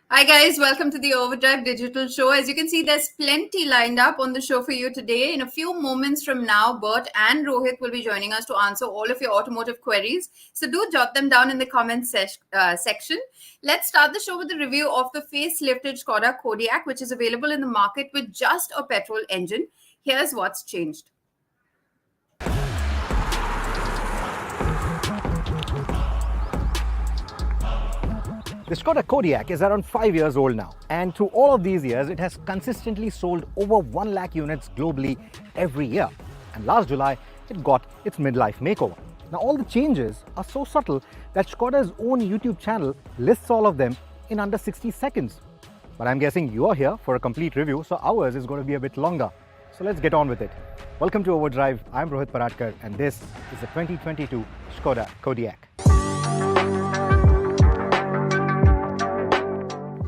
Hi guys, welcome to the Overdrive Digital Show. As you can see, there's plenty lined up on the show for you today. In a few moments from now, Bert and Rohit will be joining us to answer all of your automotive queries. So do jot them down in the comments section. Let's start the show with a review of the facelifted Skoda Kodiaq, which is available in the market with just a petrol engine. Here's what's changed. The Skoda Kodiaq is around 5 years old now, and through all of these years, it has consistently sold over 1 lakh units globally every year. And last July, it got its midlife makeover. Now, all the changes are so subtle that Skoda's own YouTube channel lists all of them in under 60 seconds. But I'm guessing you are here for a complete review, so ours is going to be a bit longer. So let's get on with it. Welcome to Overdrive. I'm Rohit Paratkar, and this is the 2022 Skoda Kodiaq.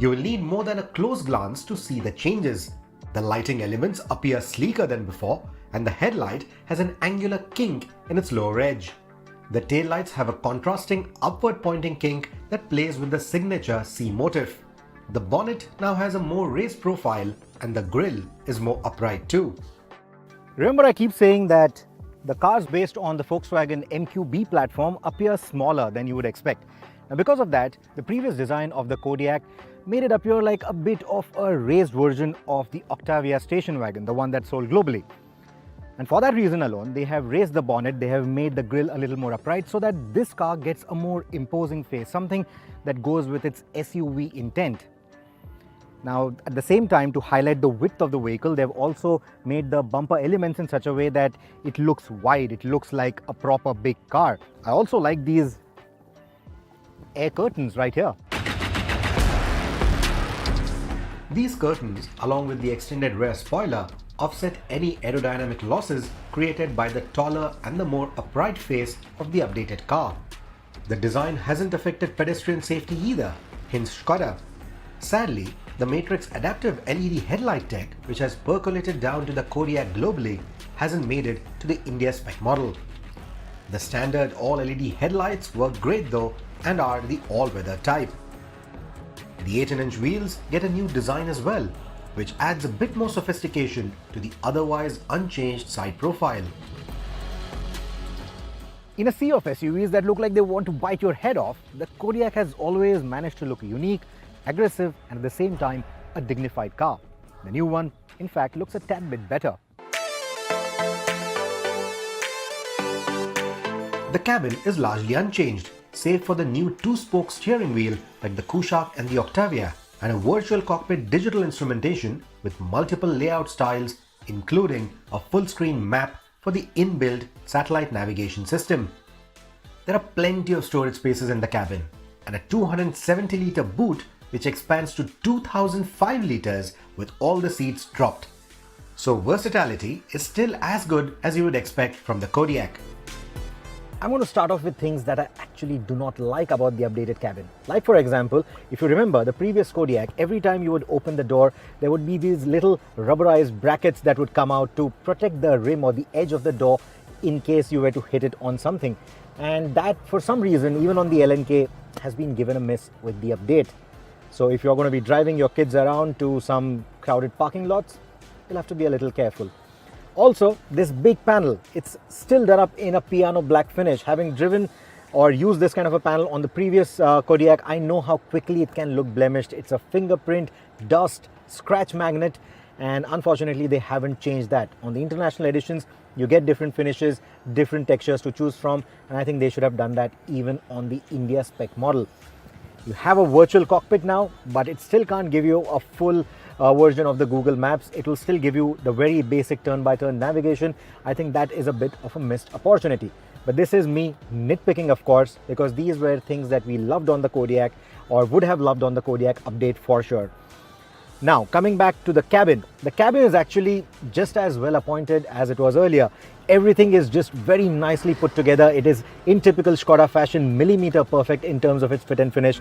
You will need more than a close glance to see the changes. The lighting elements appear sleeker than before, and the headlight has an angular kink in its lower edge. The taillights have a contrasting upward pointing kink that plays with the signature C motif. The bonnet now has a more raised profile, and the grille is more upright too. Remember, I keep saying that the cars based on the Volkswagen MQB platform appear smaller than you would expect. Now, because of that, the previous design of the Kodiaq made it appear like a bit of a raised version of the Octavia station wagon, the one that sold globally. And for that reason alone, they have raised the bonnet, they have made the grille a little more upright so that this car gets a more imposing face, something that goes with its SUV intent. Now, at the same time, to highlight the width of the vehicle, they've also made the bumper elements in such a way that it looks wide, it looks like a proper big car. I also like these air curtains right here. These curtains, along with the extended rear spoiler, offset any aerodynamic losses created by the taller and the more upright face of the updated car. The design hasn't affected pedestrian safety either, hence Skoda. Sadly, the Matrix adaptive LED headlight tech, which has percolated down to the Kodiaq globally, hasn't made it to the India spec model. The standard all-LED headlights work great though and are the all-weather type. The 18-inch wheels get a new design as well, which adds a bit more sophistication to the otherwise unchanged side profile. In a sea of SUVs that look like they want to bite your head off, the Kodiaq has always managed to look unique, aggressive, and at the same time a dignified car. The new one, in fact, looks a tad bit better. The cabin is largely unchanged, save for the new two-spoke steering wheel like the Kodiaq and the Octavia, and a virtual cockpit digital instrumentation with multiple layout styles, including a full-screen map for the inbuilt satellite navigation system. There are plenty of storage spaces in the cabin, and a 270-litre boot which expands to 2005 litres with all the seats dropped. So versatility is still as good as you would expect from the Kodiaq. I'm going to start off with things that I actually do not like about the updated cabin. Like, for example, if you remember the previous Kodiaq, every time you would open the door, there would be these little rubberized brackets that would come out to protect the rim or the edge of the door in case you were to hit it on something. And that, for some reason, even on the LNK, has been given a miss with the update. So if you're going to be driving your kids around to some crowded parking lots, you'll have to be a little careful. Also, this big panel, it's still done up in a piano black finish. Having driven or used this kind of a panel on the previous Kodiaq, I know how quickly it can look blemished. It's a fingerprint, dust, scratch magnet, and unfortunately they haven't changed that. On the international editions, you get different finishes, different textures to choose from, and I think they should have done that even on the India spec model. You have a virtual cockpit now, but it still can't give you a full version of the Google Maps. It will still give you the very basic turn-by-turn navigation. I think that is a bit of a missed opportunity. But this is me nitpicking, of course, because these were things that we loved on the Kodiaq, or would have loved on the Kodiaq update for sure. Now, coming back to the cabin is actually just as well appointed as it was earlier. Everything is just very nicely put together. It is in typical Skoda fashion, millimeter perfect in terms of its fit and finish.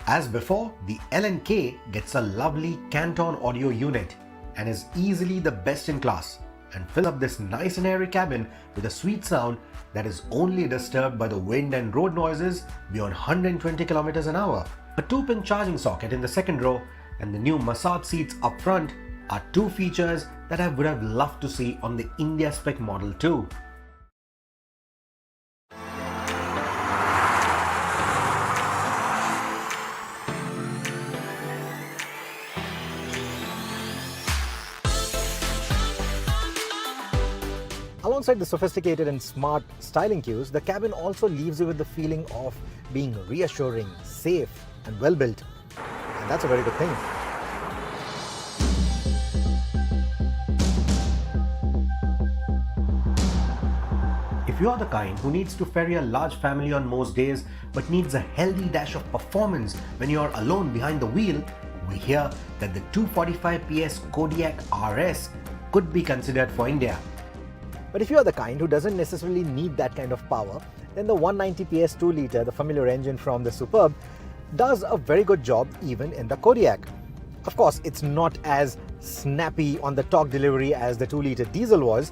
As before, the L&K gets a lovely Canton audio unit and is easily the best in class, and fill up this nice and airy cabin with a sweet sound that is only disturbed by the wind and road noises beyond 120 km an hour. A 2-pin charging socket in the second row and the new massage seats up front are two features that I would have loved to see on the India spec model too. Alongside the sophisticated and smart styling cues, the cabin also leaves you with the feeling of being reassuring, safe, and well built. And that's a very good thing. If you are the kind who needs to ferry a large family on most days but needs a healthy dash of performance when you are alone behind the wheel, we hear that the 245 PS Kodiaq RS could be considered for India. But if you are the kind who doesn't necessarily need that kind of power, then the 190 PS 2-litre, the familiar engine from the Superb, does a very good job even in the Kodiaq. Of course, it's not as snappy on the torque delivery as the 2-litre diesel was,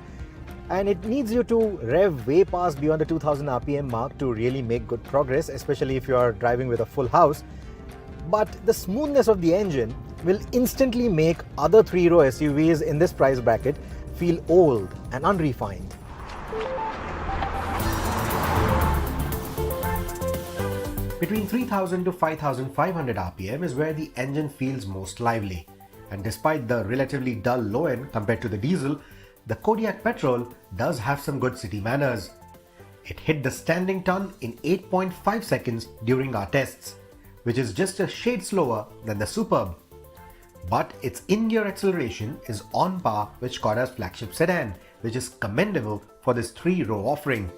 and it needs you to rev way past beyond the 2000 RPM mark to really make good progress, especially if you are driving with a full house. But the smoothness of the engine will instantly make other 3-row SUVs in this price bracket feel old and unrefined. Between 3000 to 5500 RPM is where the engine feels most lively. And despite the relatively dull low end compared to the diesel, the Kodiaq Petrol does have some good city manners. It hit the standing ton in 8.5 seconds during our tests, which is just a shade slower than the Superb. But its in-gear acceleration is on par with Skoda's flagship sedan, which is commendable for this 3-row offering.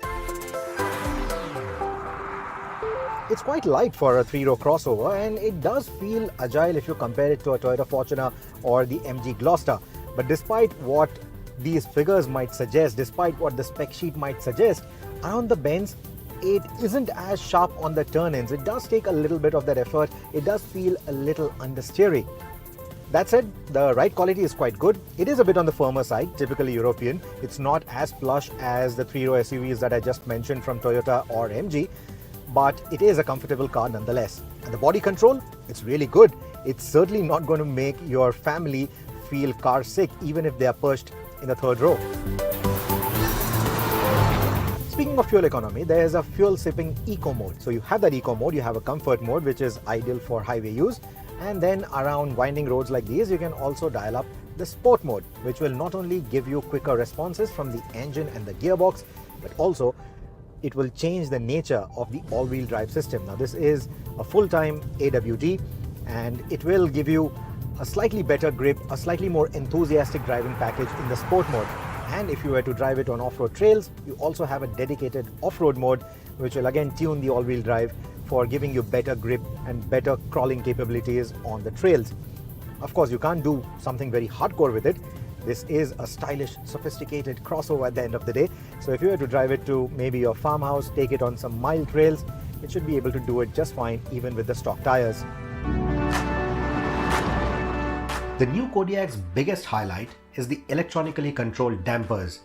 It's quite light for a 3-row crossover, and it does feel agile if you compare it to a Toyota Fortuner or the MG Gloster. But despite what these figures might suggest, despite what the spec sheet might suggest, around the bends, it isn't as sharp on the turn-ins. It does take a little bit of that effort. It does feel a little understeery. That said, the ride quality is quite good. It is a bit on the firmer side, typically European. It's not as plush as the 3-row SUVs that I just mentioned from Toyota or MG, but it is a comfortable car nonetheless. And the body control, it's really good. It's certainly not going to make your family feel car sick, even if they are perched in the 3rd row. Speaking of fuel economy, there is a fuel sipping eco mode. So you have that eco mode, you have a comfort mode, which is ideal for highway use. And then around winding roads like these, you can also dial up the sport mode, which will not only give you quicker responses from the engine and the gearbox, but also it will change the nature of the all-wheel drive system. Now, this is a full-time AWD, and it will give you a slightly better grip, a slightly more enthusiastic driving package in the sport mode. And if you were to drive it on off-road trails, you also have a dedicated off-road mode, which will again tune the all-wheel drive for giving you better grip and better crawling capabilities on the trails. Of course, you can't do something very hardcore with it. This is a stylish, sophisticated crossover at the end of the day. So if you were to drive it to maybe your farmhouse, take it on some mild trails, it should be able to do it just fine, even with the stock tires. The new Kodiaq's biggest highlight is the electronically controlled dampers.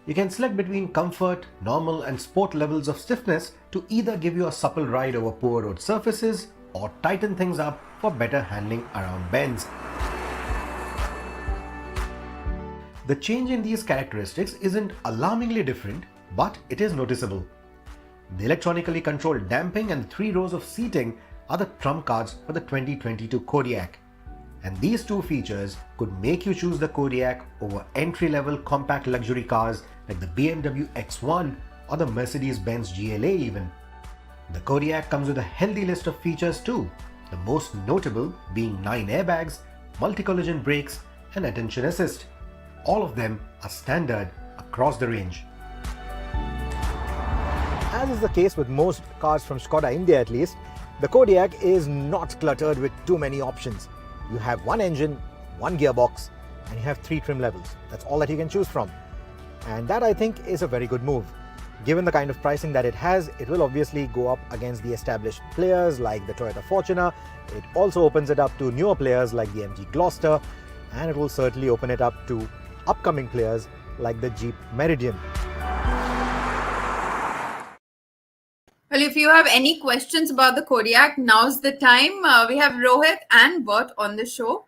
You can select between comfort, normal and sport levels of stiffness to either give you a supple ride over poor road surfaces or tighten things up for better handling around bends. The change in these characteristics isn't alarmingly different, but it is noticeable. The electronically controlled damping and 3 rows of seating are the trump cards for the 2022 Kodiaq. And these two features could make you choose the Kodiaq over entry-level compact luxury cars like the BMW X1 or the Mercedes-Benz GLA even. The Kodiaq comes with a healthy list of features too, the most notable being 9 airbags, multi-collision brakes and attention assist. All of them are standard across the range. As is the case with most cars from Skoda India at least, the Kodiaq is not cluttered with too many options. You have one engine, one gearbox, and you have 3 trim levels. That's all that you can choose from. And that I think is a very good move. Given the kind of pricing that it has, it will obviously go up against the established players like the Toyota Fortuner. It also opens it up to newer players like the MG Gloster, and it will certainly open it up to upcoming players like the Jeep Meridian. Well, if you have any questions about the Kodiaq, now's the time. We have Rohit and Bert on the show.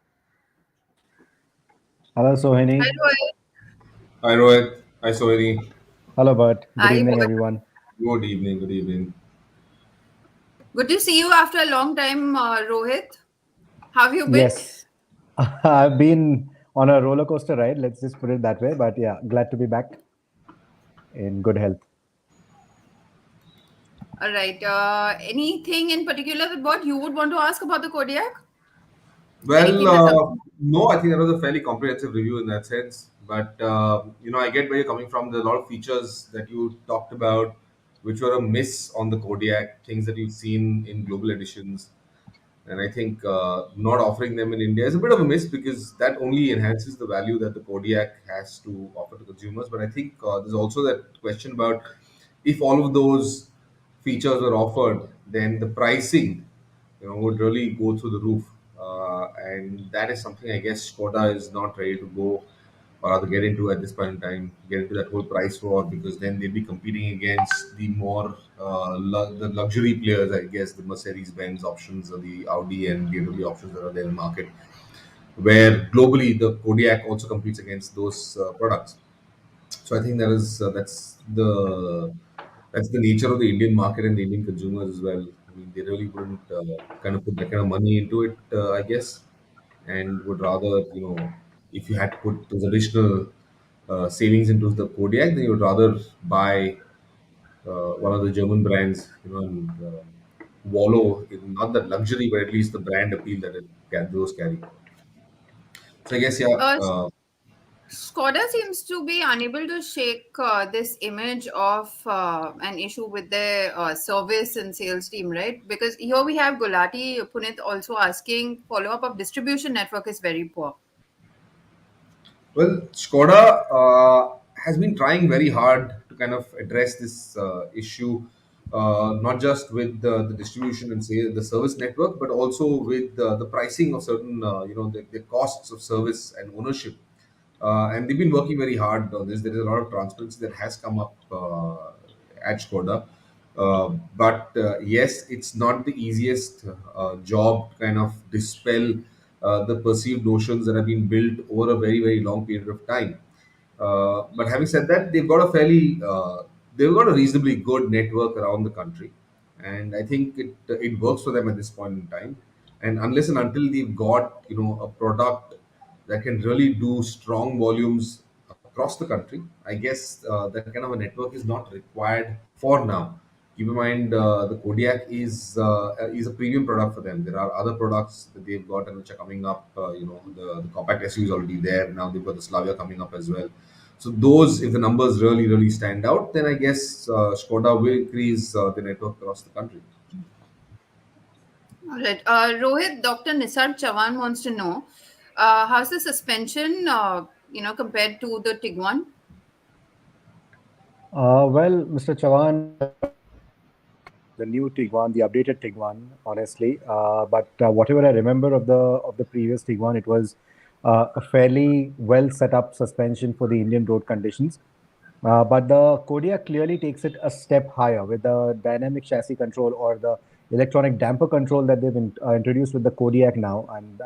Hello, Sohini. Hi, Rohit. Hi Rohit. Hi Sohini. Hello, Bert. Good Hi, evening, Bert. everyone. Good evening. Good evening. Good to see you after a long time, Rohit. How have you been? Yes, I've been on a roller coaster ride, let's just put it that way. But yeah, glad to be back in good health. All right. Anything in particular that what you would want to ask about the Kodiaq? Anything that comes- No, I think that was a fairly comprehensive review in that sense. But I get where you're coming from. There are a lot of features that you talked about, which were a miss on the Kodiaq, things that you've seen in global editions. And I think not offering them in India is a bit of a miss because that only enhances the value that the Kodiaq has to offer to consumers. But I think there's also that question about if all of those features were offered, then the pricing, would really go through the roof. And that is something I guess Skoda is not ready to go or rather get into at this point in time, get into that whole price war because then they'll be competing against the more the luxury players, I guess, the Mercedes Benz options or the Audi and BMW options that are there in the market. Where globally the Kodiaq also competes against those products. So I think that's the nature of the Indian market and the Indian consumers as well. I mean, they really wouldn't kind of put that kind of money into it, I guess, and would rather, if you had to put those additional savings into the Kodiaq, then you would rather buy one of the German brands, and wallow in not that luxury, but at least the brand appeal that those carry. So I guess, yeah. Uh, Skoda seems to be unable to shake this image of an issue with their service and sales team, right? Because here we have Gulati Punit also asking follow-up of distribution network is very poor. Well, Skoda has been trying very hard to kind of address this issue, not just with the distribution and say the service network, but also with the pricing of certain, the costs of service and ownership. And they've been working very hard on this. There is a lot of transparency that has come up at Skoda. But yes, it's not the easiest job to kind of dispel the perceived notions that have been built over a very, very long period of time. But having said that, they've got a reasonably good network around the country, and I think it works for them at this point in time. And unless and until they've got a product that can really do strong volumes across the country, I guess that kind of a network is not required for now. Keep in mind, the Kodiaq is a premium product for them. There are other products that they've got and which are coming up. The compact SUV is already there. Now they've got the Slavia coming up as well. So those, if the numbers really, really stand out, then I guess Skoda will increase the network across the country. All right. Rohit, Dr. Nisar Chavan wants to know how's the suspension, compared to the Tiguan? Well, Mr. Chavan, the new Tiguan, the updated Tiguan, honestly. But whatever I remember of the previous Tiguan, it was a fairly well set up suspension for the Indian road conditions. But the Kodiaq clearly takes it a step higher with the dynamic chassis control or the electronic damper control that they've introduced with the Kodiaq now. And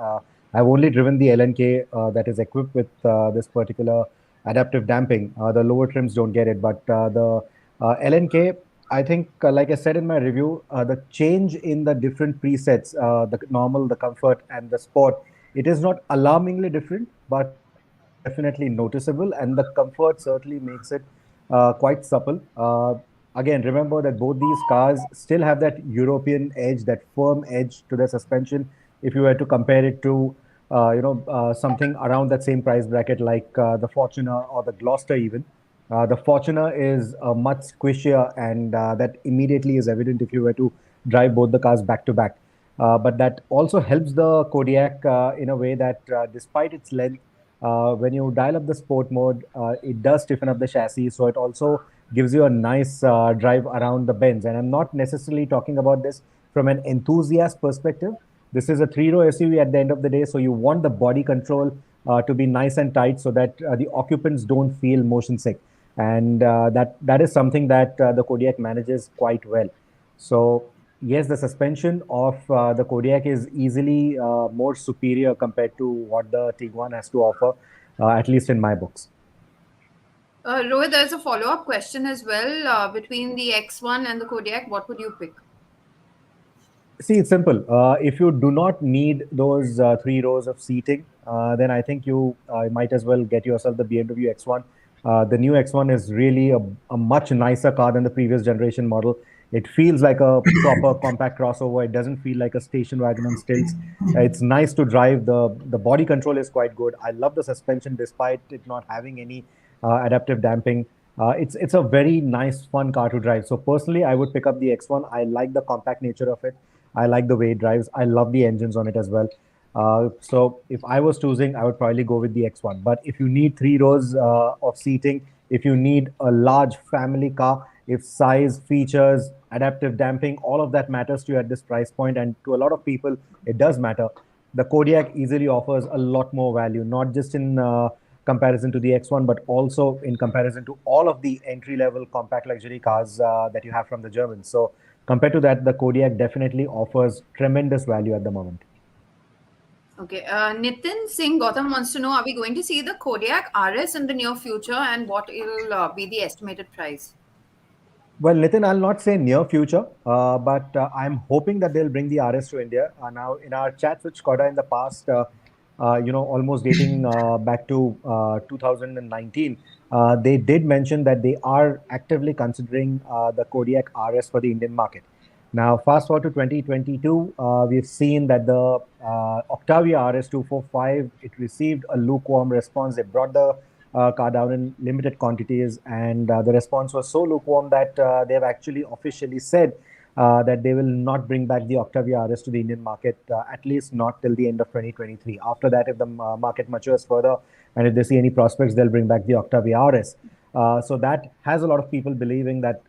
I've only driven the LNK that is equipped with this particular adaptive damping. The lower trims don't get it, but the LNK I think, like I said in my review, the change in the different presets, the normal, the comfort, and the sport, it is not alarmingly different, but it is definitely noticeable, and the comfort certainly makes it quite supple. Again, remember that both these cars still have that European edge, that firm edge to their suspension. If you were to compare it to, something around that same price bracket, like the Fortuner or the Gloucester, even. The Fortuner is much squishier, and that immediately is evident if you were to drive both the cars back to back. But that also helps the Kodiaq in a way that, despite its length, when you dial up the sport mode, it does stiffen up the chassis. So it also gives you a nice drive around the bends. And I'm not necessarily talking about this from an enthusiast perspective. This is a three-row SUV at the end of the day, so you want the body control to be nice and tight so that the occupants don't feel motion sick, and that is something that the Kodiaq manages quite well. So yes, the suspension of the Kodiaq is easily more superior compared to what the Tiguan has to offer, at least in my books. Rohit, there's a follow-up question as well. Between the X1 and the Kodiaq, what would you pick? See, it's simple. If you do not need those three rows of seating, then I think you might as well get yourself the BMW X1. The new X1 is really a much nicer car than the previous generation model. It feels like a proper compact crossover. It doesn't feel like a station wagon on stilts. It's nice to drive. The body control is quite good. I love the suspension despite it not having any adaptive damping. It's a very nice, fun car to drive. So personally, I would pick up the X1. I like the compact nature of it. I like the way it drives. I love the engines on it as well. So if I was choosing, I would probably go with the X1. But if you need three rows of seating, if you need a large family car, if size, features, adaptive damping, all of that matters to you at this price point, and to a lot of people, it does matter. The Kodiaq easily offers a lot more value, not just in comparison to the X1, but also in comparison to all of the entry-level compact luxury cars that you have from the Germans. So compared to that, the Kodiaq definitely offers tremendous value at the moment. Okay, Nitin Singh Gautam wants to know, are we going to see the Kodiaq RS in the near future, and what will be the estimated price? Well, Nitin, I'll not say near future, but I'm hoping that they'll bring the RS to India. Now, in our chats with Skoda in the past, almost dating back to 2019, they did mention that they are actively considering the Kodiaq RS for the Indian market. Now, fast forward to 2022, we've seen that the Octavia RS 245, it received a lukewarm response. They brought the car down in limited quantities, and the response was so lukewarm that they have actually officially said that they will not bring back the Octavia RS to the Indian market, at least not till the end of 2023. After that, if the market matures further and if they see any prospects, they'll bring back the Octavia RS. So that has a lot of people believing that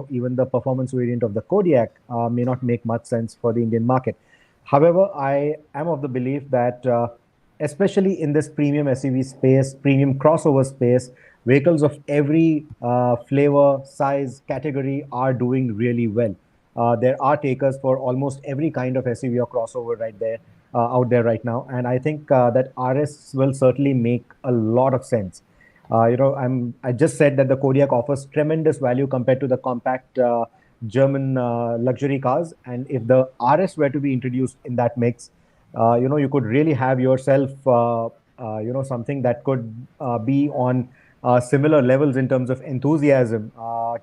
even the performance variant of the Kodiaq may not make much sense for the Indian market. However, I am of the belief that especially in this premium SUV space, premium crossover space, vehicles of every flavor, size, category are doing really well. There are takers for almost every kind of SUV or crossover right there, out there right now, and I think that RS will certainly make a lot of sense. I just said that the Kodiaq offers tremendous value compared to the compact German luxury cars, and if the RS were to be introduced in that mix, you could really have yourself, something that could be on similar levels in terms of enthusiasm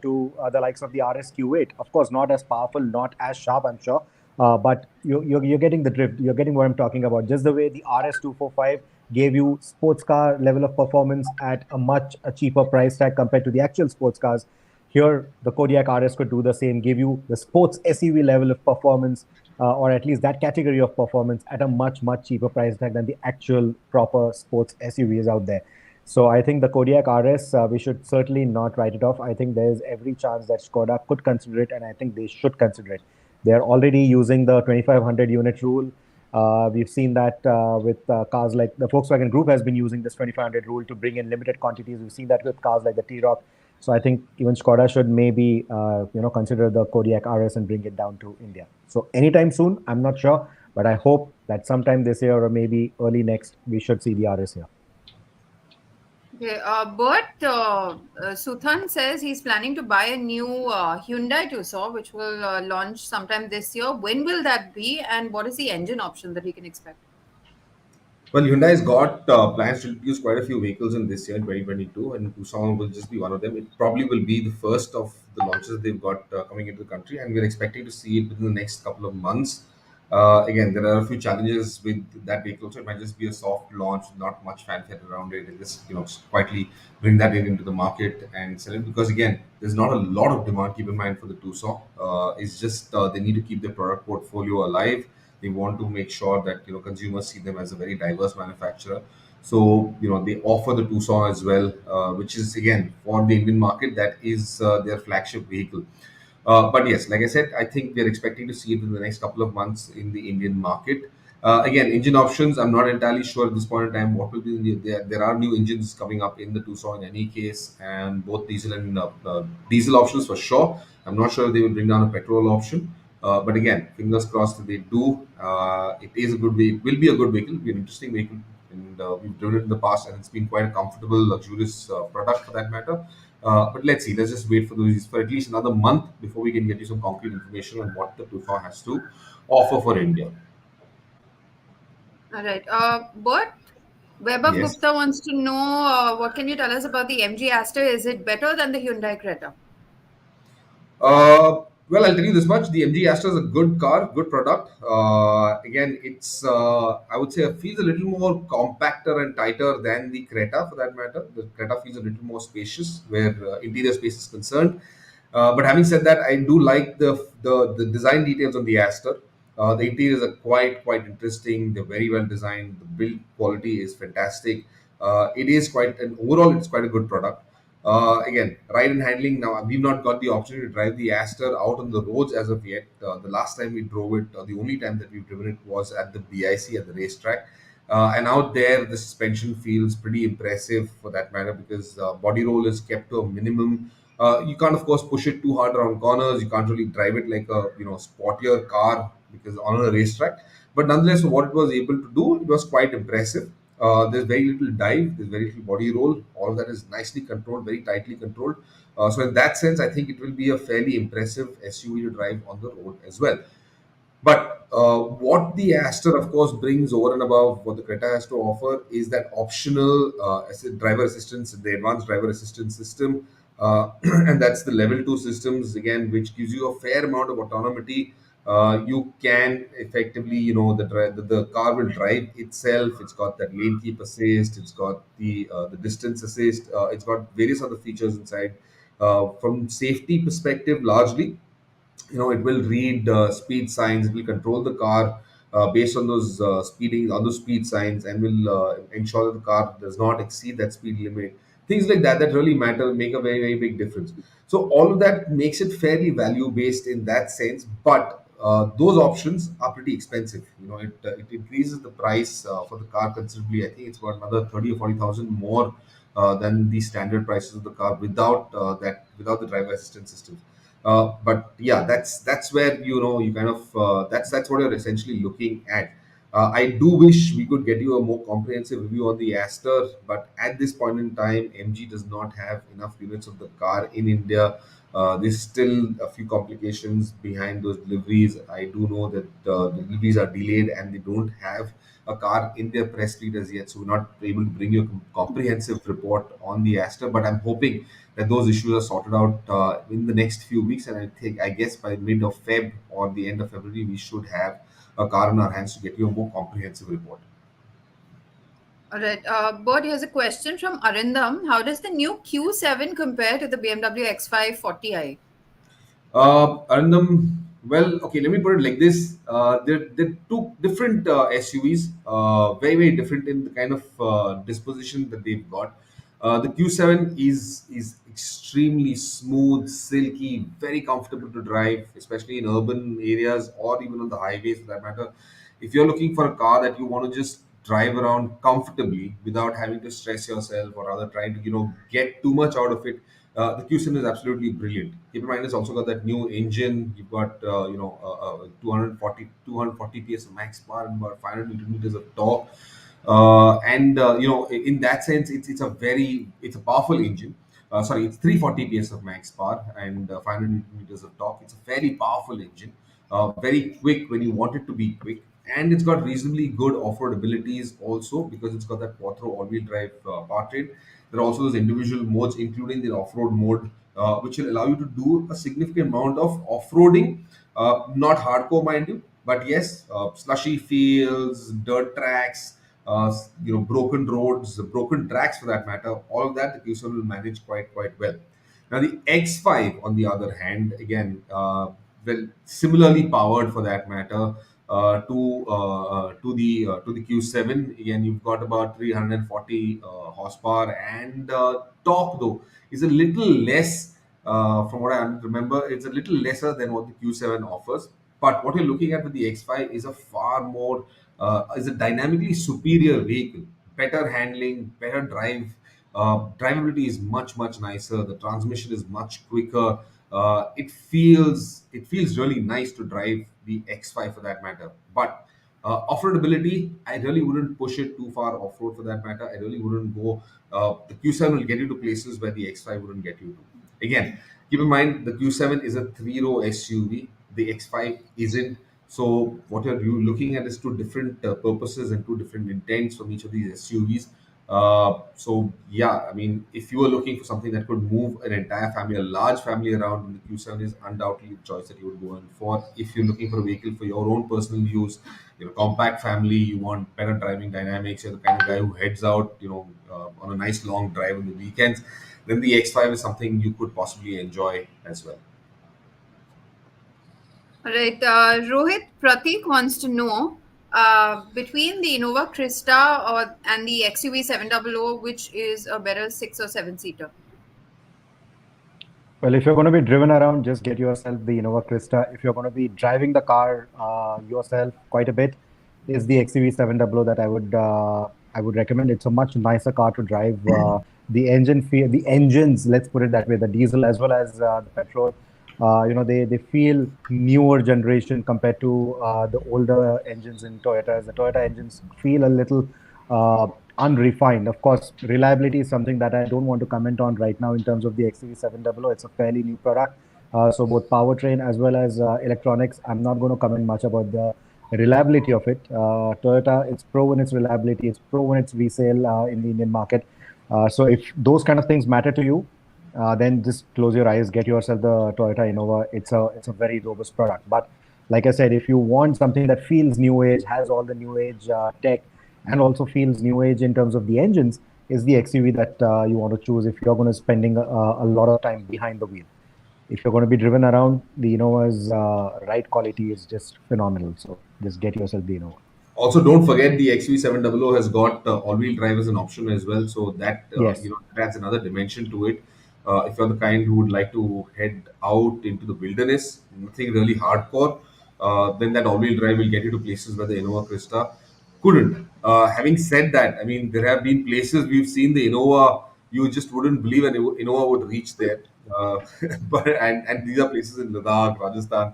to the likes of the RS Q8. Of course, not as powerful, not as sharp, I'm sure, but you're getting the drift. You're getting what I'm talking about. Just the way the RS 245 gave you sports car level of performance at a cheaper price tag compared to the actual sports cars. Here, the Kodiaq RS could do the same, give you the sports SUV level of performance, or at least that category of performance at a much cheaper price tag than the actual proper sports SUVs out there. So I think the Kodiaq RS, we should certainly not write it off. I think there's every chance that Skoda could consider it, and I think they should consider it. They're already using the 2,500 unit rule. We've seen that with cars like the Volkswagen Group has been using this 2,500 rule to bring in limited quantities. We've seen that with cars like the T-Roc. So I think even Skoda should maybe consider the Kodiaq RS and bring it down to India. So anytime soon, I'm not sure, but I hope that sometime this year or maybe early next, we should see the RS here. Okay, Suthan says he's planning to buy a new Hyundai Tucson, which will launch sometime this year. When will that be, and what is the engine option that he can expect? Well, Hyundai's got plans to introduce quite a few vehicles in this year, in 2022, and Tucson will just be one of them. It probably will be the first of the launches they've got coming into the country, and we're expecting to see it within the next couple of months. Again, there are a few challenges with that vehicle, so it might just be a soft launch, not much fanfare around it, and just quietly bring that into the market and sell it. Because again, there's not a lot of demand. Keep in mind for the Tucson, it's just they need to keep their product portfolio alive. They want to make sure that consumers see them as a very diverse manufacturer. So they offer the Tucson as well, which is again for the Indian market, that is their flagship vehicle. But yes, like I said, I think we're expecting to see it in the next couple of months in the Indian market. Again, engine options, I'm not entirely sure at this point in time what will be there are new engines coming up in the Tucson in any case, and both diesel and diesel options for sure. I'm not sure if they will bring down a petrol option. But again, fingers crossed that they do. It is a good vehicle. It will be a good vehicle. It'll be an interesting vehicle, and we've driven it in the past, and it's been quite a comfortable, luxurious product for that matter. But let's see. Let's just wait for those for at least another month before we can get you some concrete information on what the Tucson has to offer for India. All right. Bert, Vaibhav Yes. Gupta wants to know what can you tell us about the MG Aster? Is it better than the Hyundai Creta? Well, I'll tell you this much: the MG Astra is a good car, good product. Again, it's I would say it feels a little more compactor and tighter than the Creta, for that matter. The Creta feels a little more spacious where interior space is concerned. But having said that, I do like the design details on the Aster. The interiors are quite interesting. They're very well designed. The build quality is fantastic. It is quite, and overall, it's quite a good product. Again, ride and handling. Now, we've not got the opportunity to drive the Aster out on the roads as of yet. The last time we drove it, the only time that we've driven it was at the BIC at the racetrack. And out there, the suspension feels pretty impressive for that matter, because body roll is kept to a minimum. You can't, of course, push it too hard around corners. You can't really drive it like a sportier car because on a racetrack. But nonetheless, what it was able to do, it was quite impressive. There's very little dive, there's very little body roll. All of that is nicely controlled, very tightly controlled. So in that sense, I think it will be a fairly impressive SUV to drive on the road as well. But what the Aster, of course, brings over and above what the Creta has to offer is that optional driver assistance, the advanced driver assistance system, and that's the level 2 systems again, which gives you a fair amount of autonomy. You can effectively, the car will drive itself. It's got that lane keep assist. It's got the distance assist. It's got various other features inside. From safety perspective, largely it will read speed signs, it will control the car based on those speed signs, and will ensure that the car does not exceed that speed limit. Things like that really matter, make a very big difference. So all of that makes it fairly value based in that sense, but those options are pretty expensive. It increases the price for the car considerably. I think it's about another 30 or 40,000 more than the standard prices of the car without the driver assistance systems. But yeah, that's where you kind of that's what you're essentially looking at. I do wish we could get you a more comprehensive review on the Aster, but at this point in time, MG does not have enough units of the car in India. There's still a few complications behind those deliveries. I do know that the deliveries are delayed and they don't have a car in their press fleet as yet, so we're not able to bring you a comprehensive report on the Aster. But I'm hoping that those issues are sorted out in the next few weeks, and I guess by mid of Feb or the end of February, we should have a car in our hands to get you a more comprehensive report. All right. Bert, here's a question from Arindam. How does the new Q7 compare to the BMW X5 40i? Arundam, well, okay, let me put it like this. They're two different SUVs, very different in the kind of disposition that they've got. The Q7 is extremely smooth, silky, very comfortable to drive, especially in urban areas or even on the highways for that matter. If you're looking for a car that you want to just drive around comfortably without having to stress yourself or rather trying to get too much out of it, the Q7 is absolutely brilliant. Keep in mind, it's also got that new engine. You've got 240 PS of max power and about 500 newton meters of torque. And in that sense, it's a powerful engine. Sorry, it's 340 PS of max power and 500 Newton meters of torque. It's a very powerful engine, very quick when you want it to be quick, and it's got reasonably good off-road abilities also because it's got that quattro all-wheel drive powertrain. There are also those individual modes, including the off-road mode, which will allow you to do a significant amount of off-roading. Not hardcore, mind you, but yes, slushy fields, dirt tracks, broken roads, broken tracks for that matter. All of that the Q7 will manage quite well. Now the X5, on the other hand, again, well, similarly powered for that matter to the Q7. Again, you've got about 340 horsepower, and torque though is a little less. From what I remember, it's a little lesser than what the Q7 offers. But what you're looking at with the X5 is a far more is a dynamically superior vehicle, better handling, better drive. Drivability is much nicer. The transmission is much quicker. It feels really nice to drive the X5 for that matter. But off-road ability, I really wouldn't push it too far off-road for that matter. I really wouldn't go. The Q7 will get you to places where the X5 wouldn't get you to. Again, keep in mind the Q7 is a three-row SUV. The X5 isn't. So what you looking at is two different purposes and two different intents from each of these SUVs. So yeah, I mean, if you were looking for something that could move an entire family, a large family around, then the Q7 is undoubtedly the choice that you would go in for. If you're looking for a vehicle for your own personal use, compact family, you want better driving dynamics, you're the kind of guy who heads out, on a nice long drive on the weekends, then the X5 is something you could possibly enjoy as well. All right, Rohit, Pratik wants to know between the Innova Crysta and the XUV 700, which is a better 6 or 7 seater? Well, if you're going to be driven around, just get yourself the Innova Crysta. If you're going to be driving the car yourself quite a bit, is the XUV 700 that I would recommend. It's a much nicer car to drive. The engines, let's put it that way, the diesel as well as the petrol, they feel newer generation compared to the older engines in Toyotas. The Toyota engines feel a little unrefined. Of course, reliability is something that I don't want to comment on right now in terms of the XUV 700. It's a fairly new product. So both powertrain as well as electronics, I'm not going to comment much about the reliability of it. Toyota, it's proven its reliability, it's proven its resale in the Indian market. So if those kind of things matter to you, then just close your eyes, get yourself the Toyota Innova. It's a very robust product. But like I said, if you want something that feels new age, has all the new age tech, and also feels new age in terms of the engines, is the XUV that you want to choose if you're going to spending a lot of time behind the wheel. If you're going to be driven around, the Innova's ride quality is just phenomenal. So just get yourself the Innova. Also, don't forget the XV 700 has got all-wheel drive as an option as well, so that Yes. adds another dimension to it. If you're the kind who would like to head out into the wilderness, nothing really hardcore, then that all-wheel drive will get you to places where the Innova Crysta couldn't. Having said that, I mean, there have been places we've seen the Innova, you just wouldn't believe an Innova would reach there. And these are places in Ladakh, Rajasthan,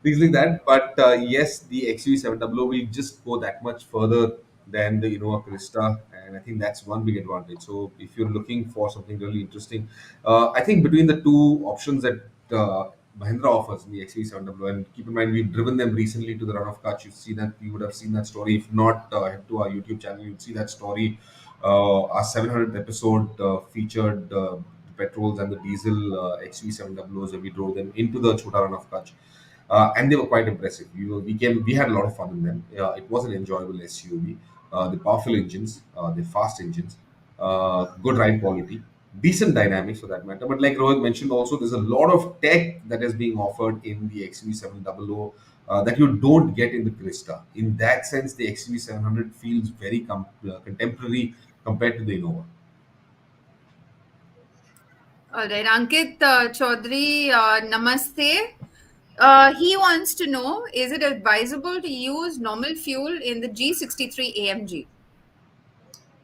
things like that. But yes, the XUV 700 will just go that much further than the Innova Crysta, and I think that's one big advantage. So if you're looking for something really interesting, I think between the two options that Mahindra offers in the XUV 700, and keep in mind we've driven them recently to the Run of Kutch. You would have seen that story. If not, head to our YouTube channel. You'd see that story. Our 700th episode featured the petrols and the diesel XUV 700s, and we drove them into the Chota Run of Kutch, and they were quite impressive. We had a lot of fun in them. It was an enjoyable SUV. The powerful engines, the fast engines, good ride quality, decent dynamics for that matter. But like Rohit mentioned, also there's a lot of tech that is being offered in the XUV 700 that you don't get in the Crysta. In that sense, the XUV 700 feels very contemporary compared to the Innova. All right, Ankit Chaudhary, namaste. He wants to know, is it advisable to use normal fuel in the G63 AMG?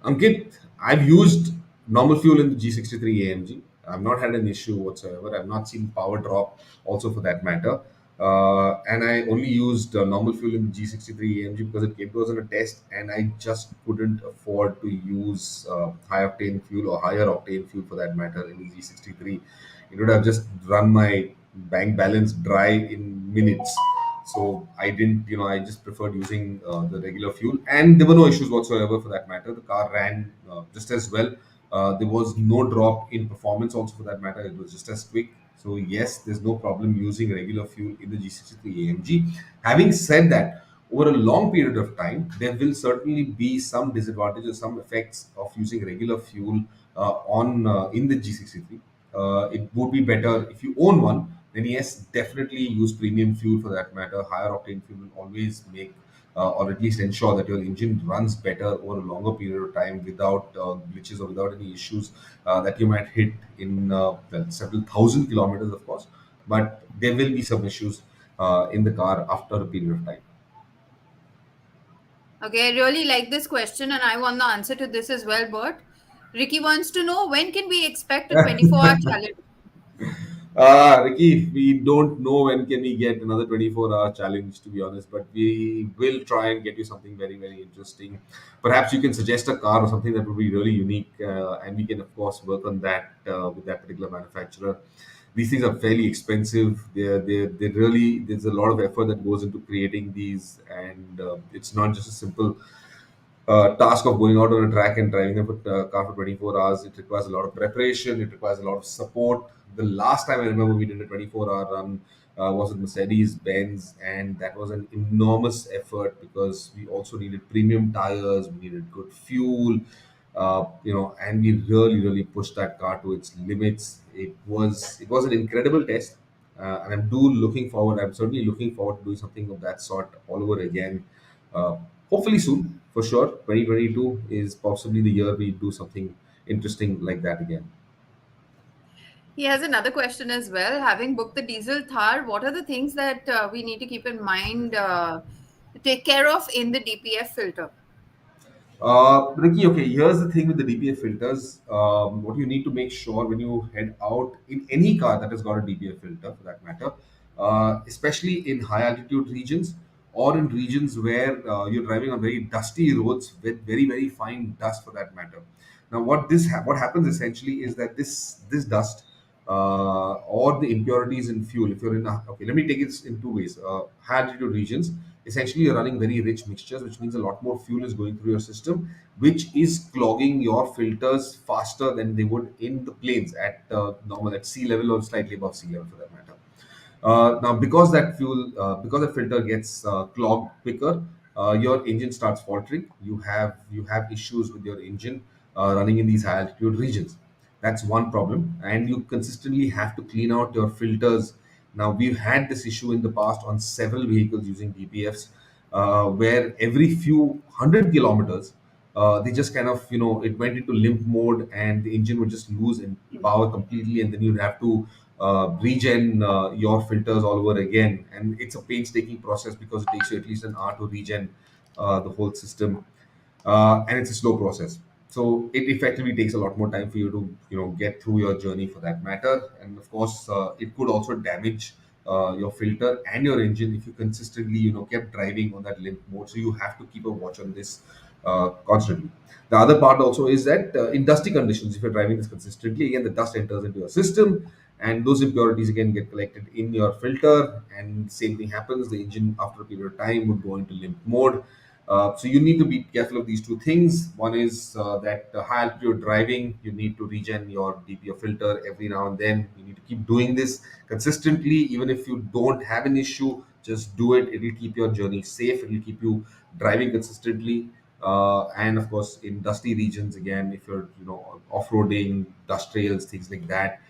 Ankit, I've used normal fuel in the G63 AMG. I've not had an issue whatsoever. I've not seen power drop, also for that matter. and I only used normal fuel in the G63 AMG because it came to us on a test, and I just couldn't afford to use high octane fuel or higher octane fuel for that matter in the G63. It would have just run my bank balance dry in minutes. So I didn't, I just preferred using the regular fuel, and there were no issues whatsoever for that matter. The car ran just as well. There was no drop in performance also for that matter. It was just as quick. So yes, there's no problem using regular fuel in the G63 AMG. Having said that, over a long period of time, there will certainly be some disadvantages, some effects of using regular fuel on in the G63. It would be better if you own one. Then yes, definitely use premium fuel for that matter. Higher octane fuel will always make or at least ensure that your engine runs better over a longer period of time without glitches or without any issues that you might hit in well, several thousand kilometers, of course. But there will be some issues in the car after a period of time. Okay, I really like this question, and I want the answer to this as well, Bert. Ricky wants to know, when can we expect a 24-hour challenge? Ricky, we don't know when can we get another 24-hour challenge, to be honest, but we will try and get you something very, very interesting. Perhaps you can suggest a car or something that would be really unique, and we can, of course, work on that with that particular manufacturer. These things are fairly expensive. They really, there's a lot of effort that goes into creating these, and it's not just a simple task of going out on a track and driving a car for 24 hours. It requires a lot of preparation. It requires a lot of support. The last time I remember we did a 24-hour run was with Mercedes Benz, and that was an enormous effort because we also needed premium tires, we needed good fuel, and we really, really pushed that car to its limits. It was an incredible test, and I'm certainly looking forward to doing something of that sort all over again. Uh, Hopefully soon, for sure. 2022 is possibly the year we do something interesting like that again. He has another question as well. Having booked the diesel Thar, what are the things that we need to keep in mind to take care of in the DPF filter? Ricky, okay, here's the thing with the DPF filters. What you need to make sure when you head out in any car that has got a DPF filter, for that matter, especially in high altitude regions or in regions where you're driving on very dusty roads with very, very fine dust, for that matter. Now, what happens essentially is that this dust or the impurities in fuel, if you're in okay, let me take it in two ways. High altitude regions, essentially you're running very rich mixtures, which means a lot more fuel is going through your system, which is clogging your filters faster than they would in the planes at normal at sea level or slightly above sea level, for that matter. Now, because the filter gets clogged quicker, your engine starts faltering. You have issues with your engine running in these high altitude regions. That's one problem, and you consistently have to clean out your filters. Now, we've had this issue in the past on several vehicles using DPFs, where every few hundred kilometers, they just kind of, it went into limp mode, and the engine would just lose in power completely, and then you'd have to regen your filters all over again. And it's a painstaking process because it takes you at least an hour to regen the whole system, and it's a slow process. So it effectively takes a lot more time for you to get through your journey, for that matter. And of course, it could also damage your filter and your engine if you consistently kept driving on that limp mode. So you have to keep a watch on this constantly. The other part also is that in dusty conditions, if you're driving this consistently, again the dust enters into your system, and those impurities again get collected in your filter, and same thing happens. The engine after a period of time would go into limp mode. So you need to be careful of these two things. One is that high altitude driving, you need to regen your DPF filter every now and then. You need to keep doing this consistently, even if you don't have an issue. Just do it. It will keep your journey safe. It will keep you driving consistently. And of course, in dusty regions, again, if you're off-roading, dust trails, things like that,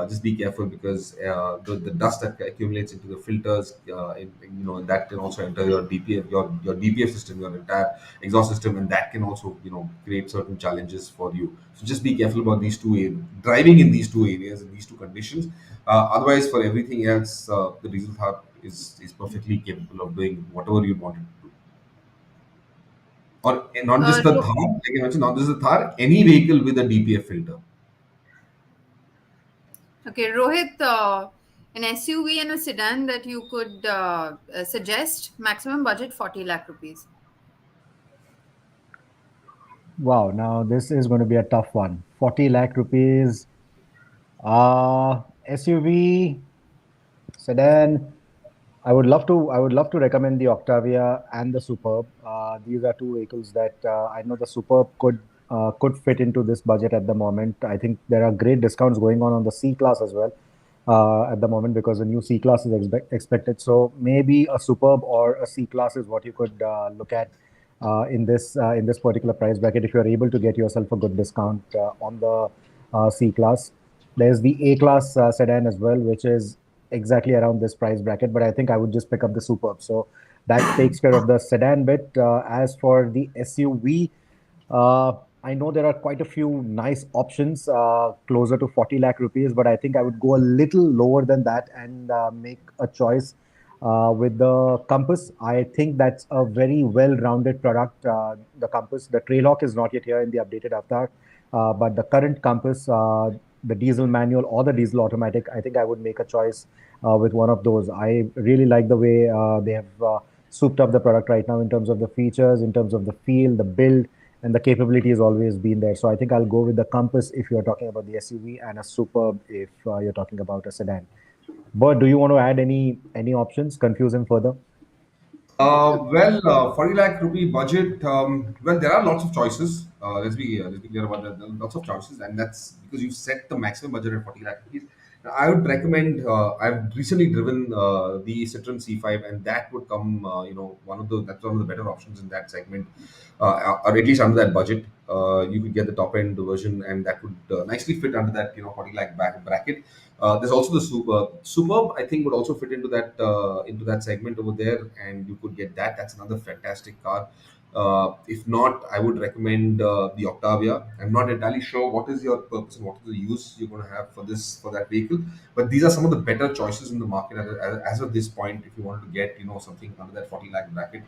just be careful because the dust that accumulates into the filters, and that can also enter your DPF, your DPF system, your entire exhaust system, and that can also create certain challenges for you. So just be careful about these two driving in these two areas, in these two conditions. Otherwise, for everything else, the diesel Thar is perfectly capable of doing whatever you want it to do. Or not just the Ro- Thar, like I mentioned, not just the Thar, any vehicle with a DPF filter. okay, Rohit An SUV and a sedan that you could suggest, maximum budget 40 lakh rupees. Wow, now this is going to be a tough one. 40 lakh rupees, SUV, sedan. I would love to recommend the Octavia and the Superb. These are two vehicles that I know the Superb could fit into this budget at the moment. I think there are great discounts going on the C class as well at the moment because the new C class is expected. So maybe a Superb or a C class is what you could look at in this particular price bracket if you are able to get yourself a good discount on the C class. There's the A class sedan as well, which is exactly around this price bracket, but I think I would just pick up the Superb. So that takes care of the sedan bit. As for the SUV, uh, I know there are quite a few nice options closer to 40 lakh rupees, but I think I would go a little lower than that and make a choice with the Compass. I think that's a very well-rounded product. The Compass, the Trailhawk is not yet here in the updated avatar, but the current Compass, the diesel manual or the diesel automatic, I think I would make a choice with one of those. I really like the way they have souped up the product right now in terms of the features, in terms of the feel, the build, and the capability has always been there. So I think I'll go with the Compass if you're talking about the SUV and a Superb if you're talking about a sedan. But do you want to add any options? Confuse him further. 40 lakh rupee budget. Well, there are lots of choices. Let's be clear about that. There are lots of choices, and that's because you set the maximum budget at 40 lakh rupees. Now, I would recommend. I've recently driven the Citroen C5, and that would come. That's one of the better options in that segment, or at least under that budget. You could get the top end version, and that would nicely fit under that 40 lakh bracket. There's also the Superb. I think would also fit into that segment over there, and you could get that. That's another fantastic car. If not, I would recommend the Octavia. I'm not entirely sure what is your purpose and what is the use you're going to have for that vehicle, but these are some of the better choices in the market as of this point. If you want to get something under that 40 lakh bracket,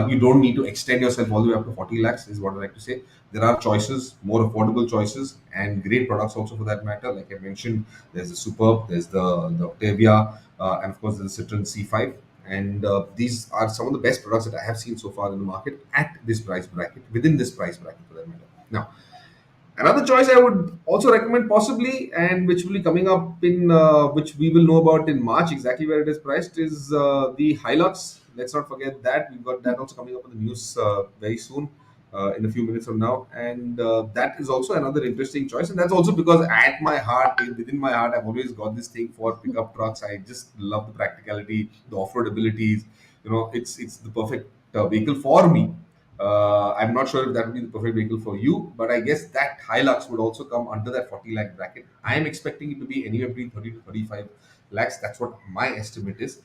you don't need to extend yourself all the way up to 40 lakhs. Is what I like to say. There are choices, more affordable choices, and great products also for that matter. Like I mentioned, there's the Superb, there's the Octavia, and of course there's the Citroen C5. And these are some of the best products that I have seen so far in the market at this price bracket, within this price bracket for that matter. Now, another choice I would also recommend possibly, and which will be coming up which we will know about in March, exactly where it is priced, is the Hilux. Let's not forget that. We've got that also coming up in the news very soon, in a few minutes from now. And that is also another interesting choice. And that's also because at my heart, within my heart, I've always got this thing for pickup trucks. I just love the practicality, the off-road abilities. It's the perfect vehicle for me. I'm not sure if that would be the perfect vehicle for you, but I guess that Hilux would also come under that 40 lakh bracket. I am expecting it to be anywhere between 30 to 35 lakhs. That's what my estimate is.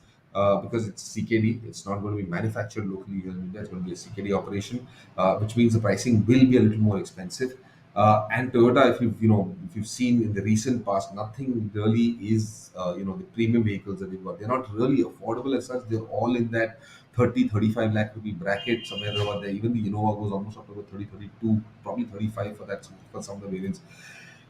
Because it's CKD, it's not going to be manufactured locally here in India. It's going to be a CKD operation, which means the pricing will be a little more expensive. And Toyota, if you've seen in the recent past, nothing really is the premium vehicles that they've got. They're not really affordable as such. They're all in that 30, 35 lakh rupee bracket somewhere over there. Even the Innova goes almost up to about 30, 32, probably 35 for some of the variants.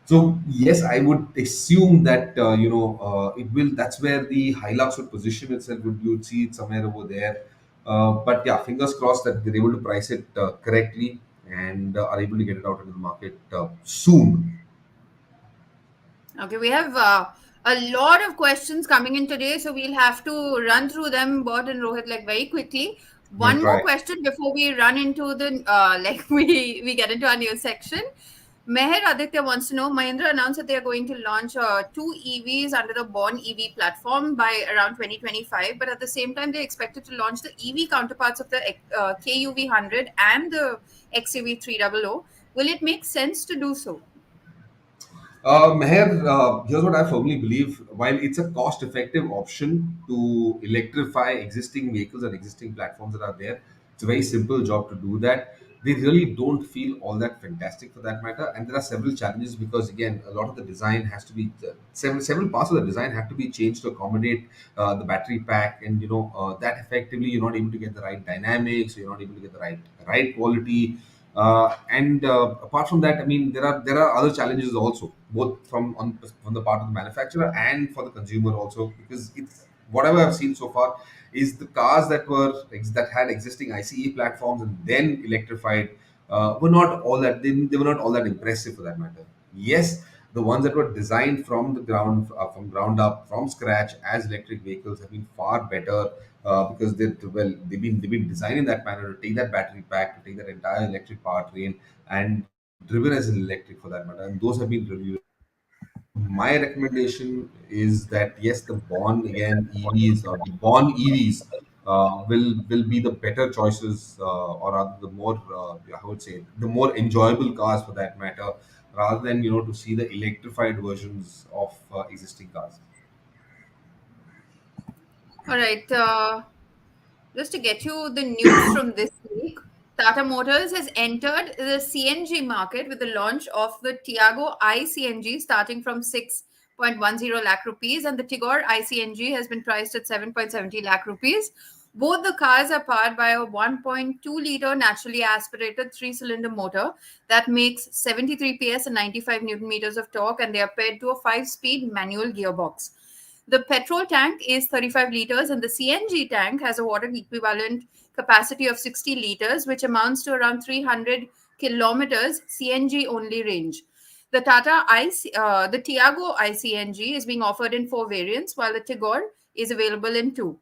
So yes, I would assume that it will. That's where the Hilux would position itself. You would see it somewhere over there. But yeah, fingers crossed that they're able to price it correctly and are able to get it out into the market soon. Okay, we have a lot of questions coming in today, so we'll have to run through them, Bert and Rohit, like very quickly. We'll One more try. question before we run into the we get into our news section. Meher Aditya wants to know, Mahindra announced that they are going to launch two EVs under the Born EV platform by around 2025, but at the same time, they expected to launch the EV counterparts of the KUV 100 and the XUV 300. Will it make sense to do so? Meher, here's what I firmly believe. While it's a cost-effective option to electrify existing vehicles and existing platforms that are there, it's a very simple job to do that. They really don't feel all that fantastic for that matter, and there are several challenges because again, a lot of the design has to be several parts of the design have to be changed to accommodate the battery pack, and that effectively you're not able to get the right dynamics, you're not able to get the right quality. And apart from that, I mean, there are other challenges also, both from the part of the manufacturer and for the consumer also, because it's whatever I've seen so far is the cars that had existing ICE platforms and then electrified were not all that they were not all that impressive for that matter. Yes, the ones that were designed from the ground from ground up from scratch as electric vehicles have been far better because they've been designed in that manner to take that battery pack, to take that entire electric powertrain and driven as an electric for that matter, and those have been really my recommendation is that yes, the born again EVs or the born EVs will be the better choices, or rather the more I would say the more enjoyable cars for that matter, rather than to see the electrified versions of existing cars. All right. Just to get you the news from this week, Tata Motors has entered the CNG market with the launch of the Tiago iCNG starting from 6.10 lakh rupees, and the Tigor iCNG has been priced at 7.70 lakh rupees. Both the cars are powered by a 1.2 liter naturally aspirated three-cylinder motor that makes 73 PS and 95 Newton meters of torque, and they are paired to a 5-speed manual gearbox. The petrol tank is 35 liters, and the CNG tank has a water equivalent capacity of 60 liters, which amounts to around 300 kilometers CNG only range. The Tiago iCNG is being offered in 4 variants, while the Tigor is available in 2.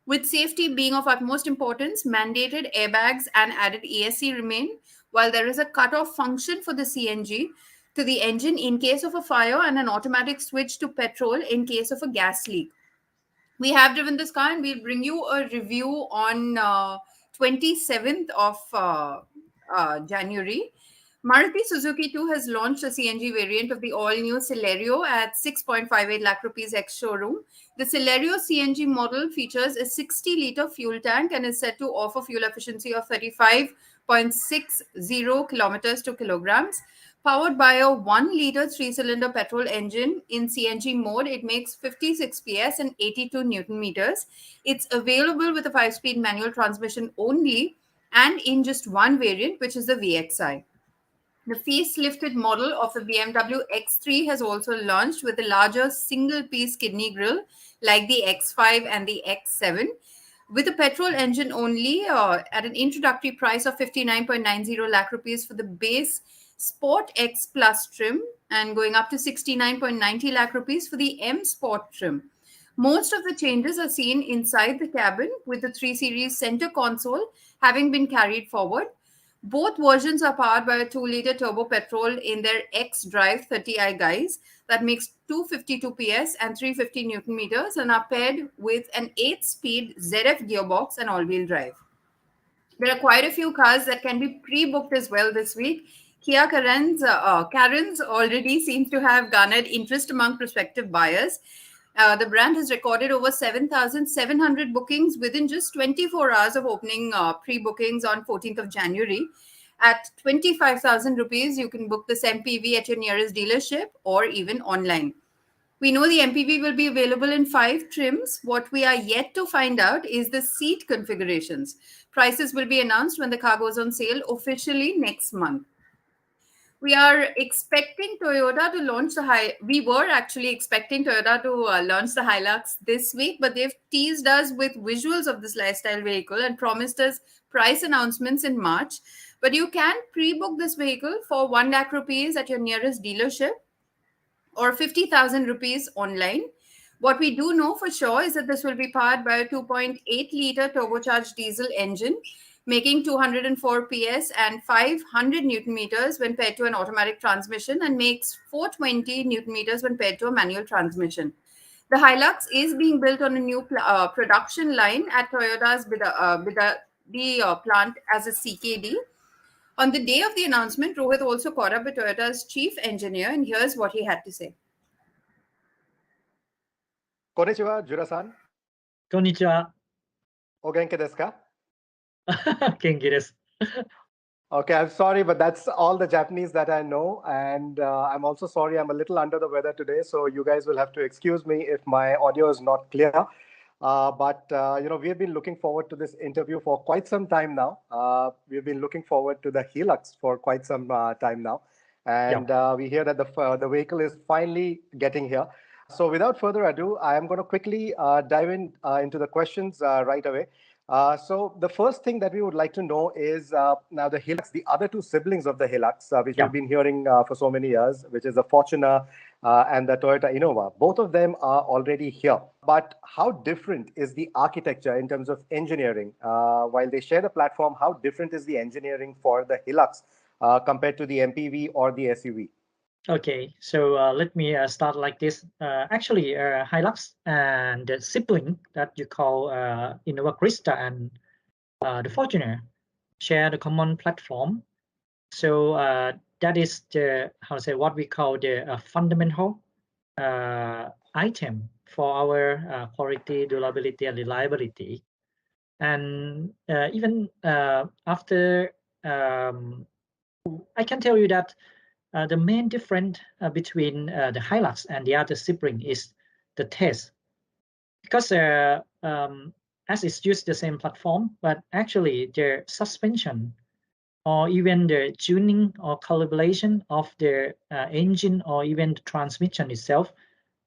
With safety being of utmost importance, mandated airbags and added ESC remain, while there is a cut-off function for the CNG to the engine in case of a fire and an automatic switch to petrol in case of a gas leak. We have driven this car and we'll bring you a review on 27th of January. Maruti Suzuki too has launched a CNG variant of the all-new Celerio at 6.58 lakh rupees ex-showroom. The Celerio CNG model features a 60-liter fuel tank and is said to offer fuel efficiency of 35.60 kilometers to kilograms. Powered by a 1-liter three-cylinder petrol engine in CNG mode, it makes 56 PS and 82 Newton meters. It's available with a 5-speed manual transmission only and in just one variant, which is the VXI. The facelifted model of the BMW X3 has also launched with a larger single-piece kidney grille like the X5 and the X7. With a petrol engine only, at an introductory price of 59.90 lakh rupees for the base Sport X Plus trim and going up to 69.90 lakh rupees for the M Sport trim. Most of the changes are seen inside the cabin, with the 3 Series center console having been carried forward. Both versions are powered by a 2-liter turbo petrol in their X-Drive 30i guise that makes 252 PS and 350 Newton meters and are paired with an 8-speed ZF gearbox and all-wheel drive. There are quite a few cars that can be pre-booked as well this week. Karen's already seems to have garnered interest among prospective buyers. The brand has recorded over 7,700 bookings within just 24 hours of opening pre-bookings on 14th of January. At 25,000 rupees, you can book this MPV at your nearest dealership or even online. We know the MPV will be available in 5 trims. What we are yet to find out is the seat configurations. Prices will be announced when the car goes on sale officially next month. We are expecting Toyota to launch we were actually expecting Toyota to launch the Hilux this week, but they've teased us with visuals of this lifestyle vehicle and promised us price announcements in March. But you can pre-book this vehicle for 1 lakh rupees at your nearest dealership or 50,000 rupees online. What we do know for sure is that this will be powered by a 2.8-liter turbocharged diesel engine, making 204 PS and 500 Newton meters when paired to an automatic transmission, and makes 420 Newton meters when paired to a manual transmission. The Hilux is being built on a new production line at Toyota's Bidadi plant as a CKD. On the day of the announcement, Rohit also caught up with Toyota's chief engineer, and here's what he had to say. Konnichiwa, Jura-san. こんにちは。お元気ですか? 元気です。 Okay, I'm sorry, but that's all the Japanese that I know. And I'm also sorry, I'm a little under the weather today. So you guys will have to excuse me if my audio is not clear. But we have been looking forward to this interview for quite some time now. We've been looking forward to the Hilux for quite some time now. And we hear that the vehicle is finally getting here. So without further ado, I am going to quickly dive into the questions right away. So the first thing that we would like to know is now the Hilux, the other two siblings of the Hilux, which we've been hearing for so many years, which is the Fortuner and the Toyota Innova. Both of them are already here. But how different is the architecture in terms of engineering? While they share the platform, how different is the engineering for the Hilux compared to the MPV or the SUV? Okay, so let me start like this. Actually, Hilux and the sibling that you call Innova Crysta and the Fortuner share the common platform. So that is the what we call the fundamental item for our quality, durability, and reliability. And even after, I can tell you that the main difference between the Hilux and the other sibling is the taste, because as it's used the same platform, but actually the suspension or even the tuning or calibration of the engine or even the transmission itself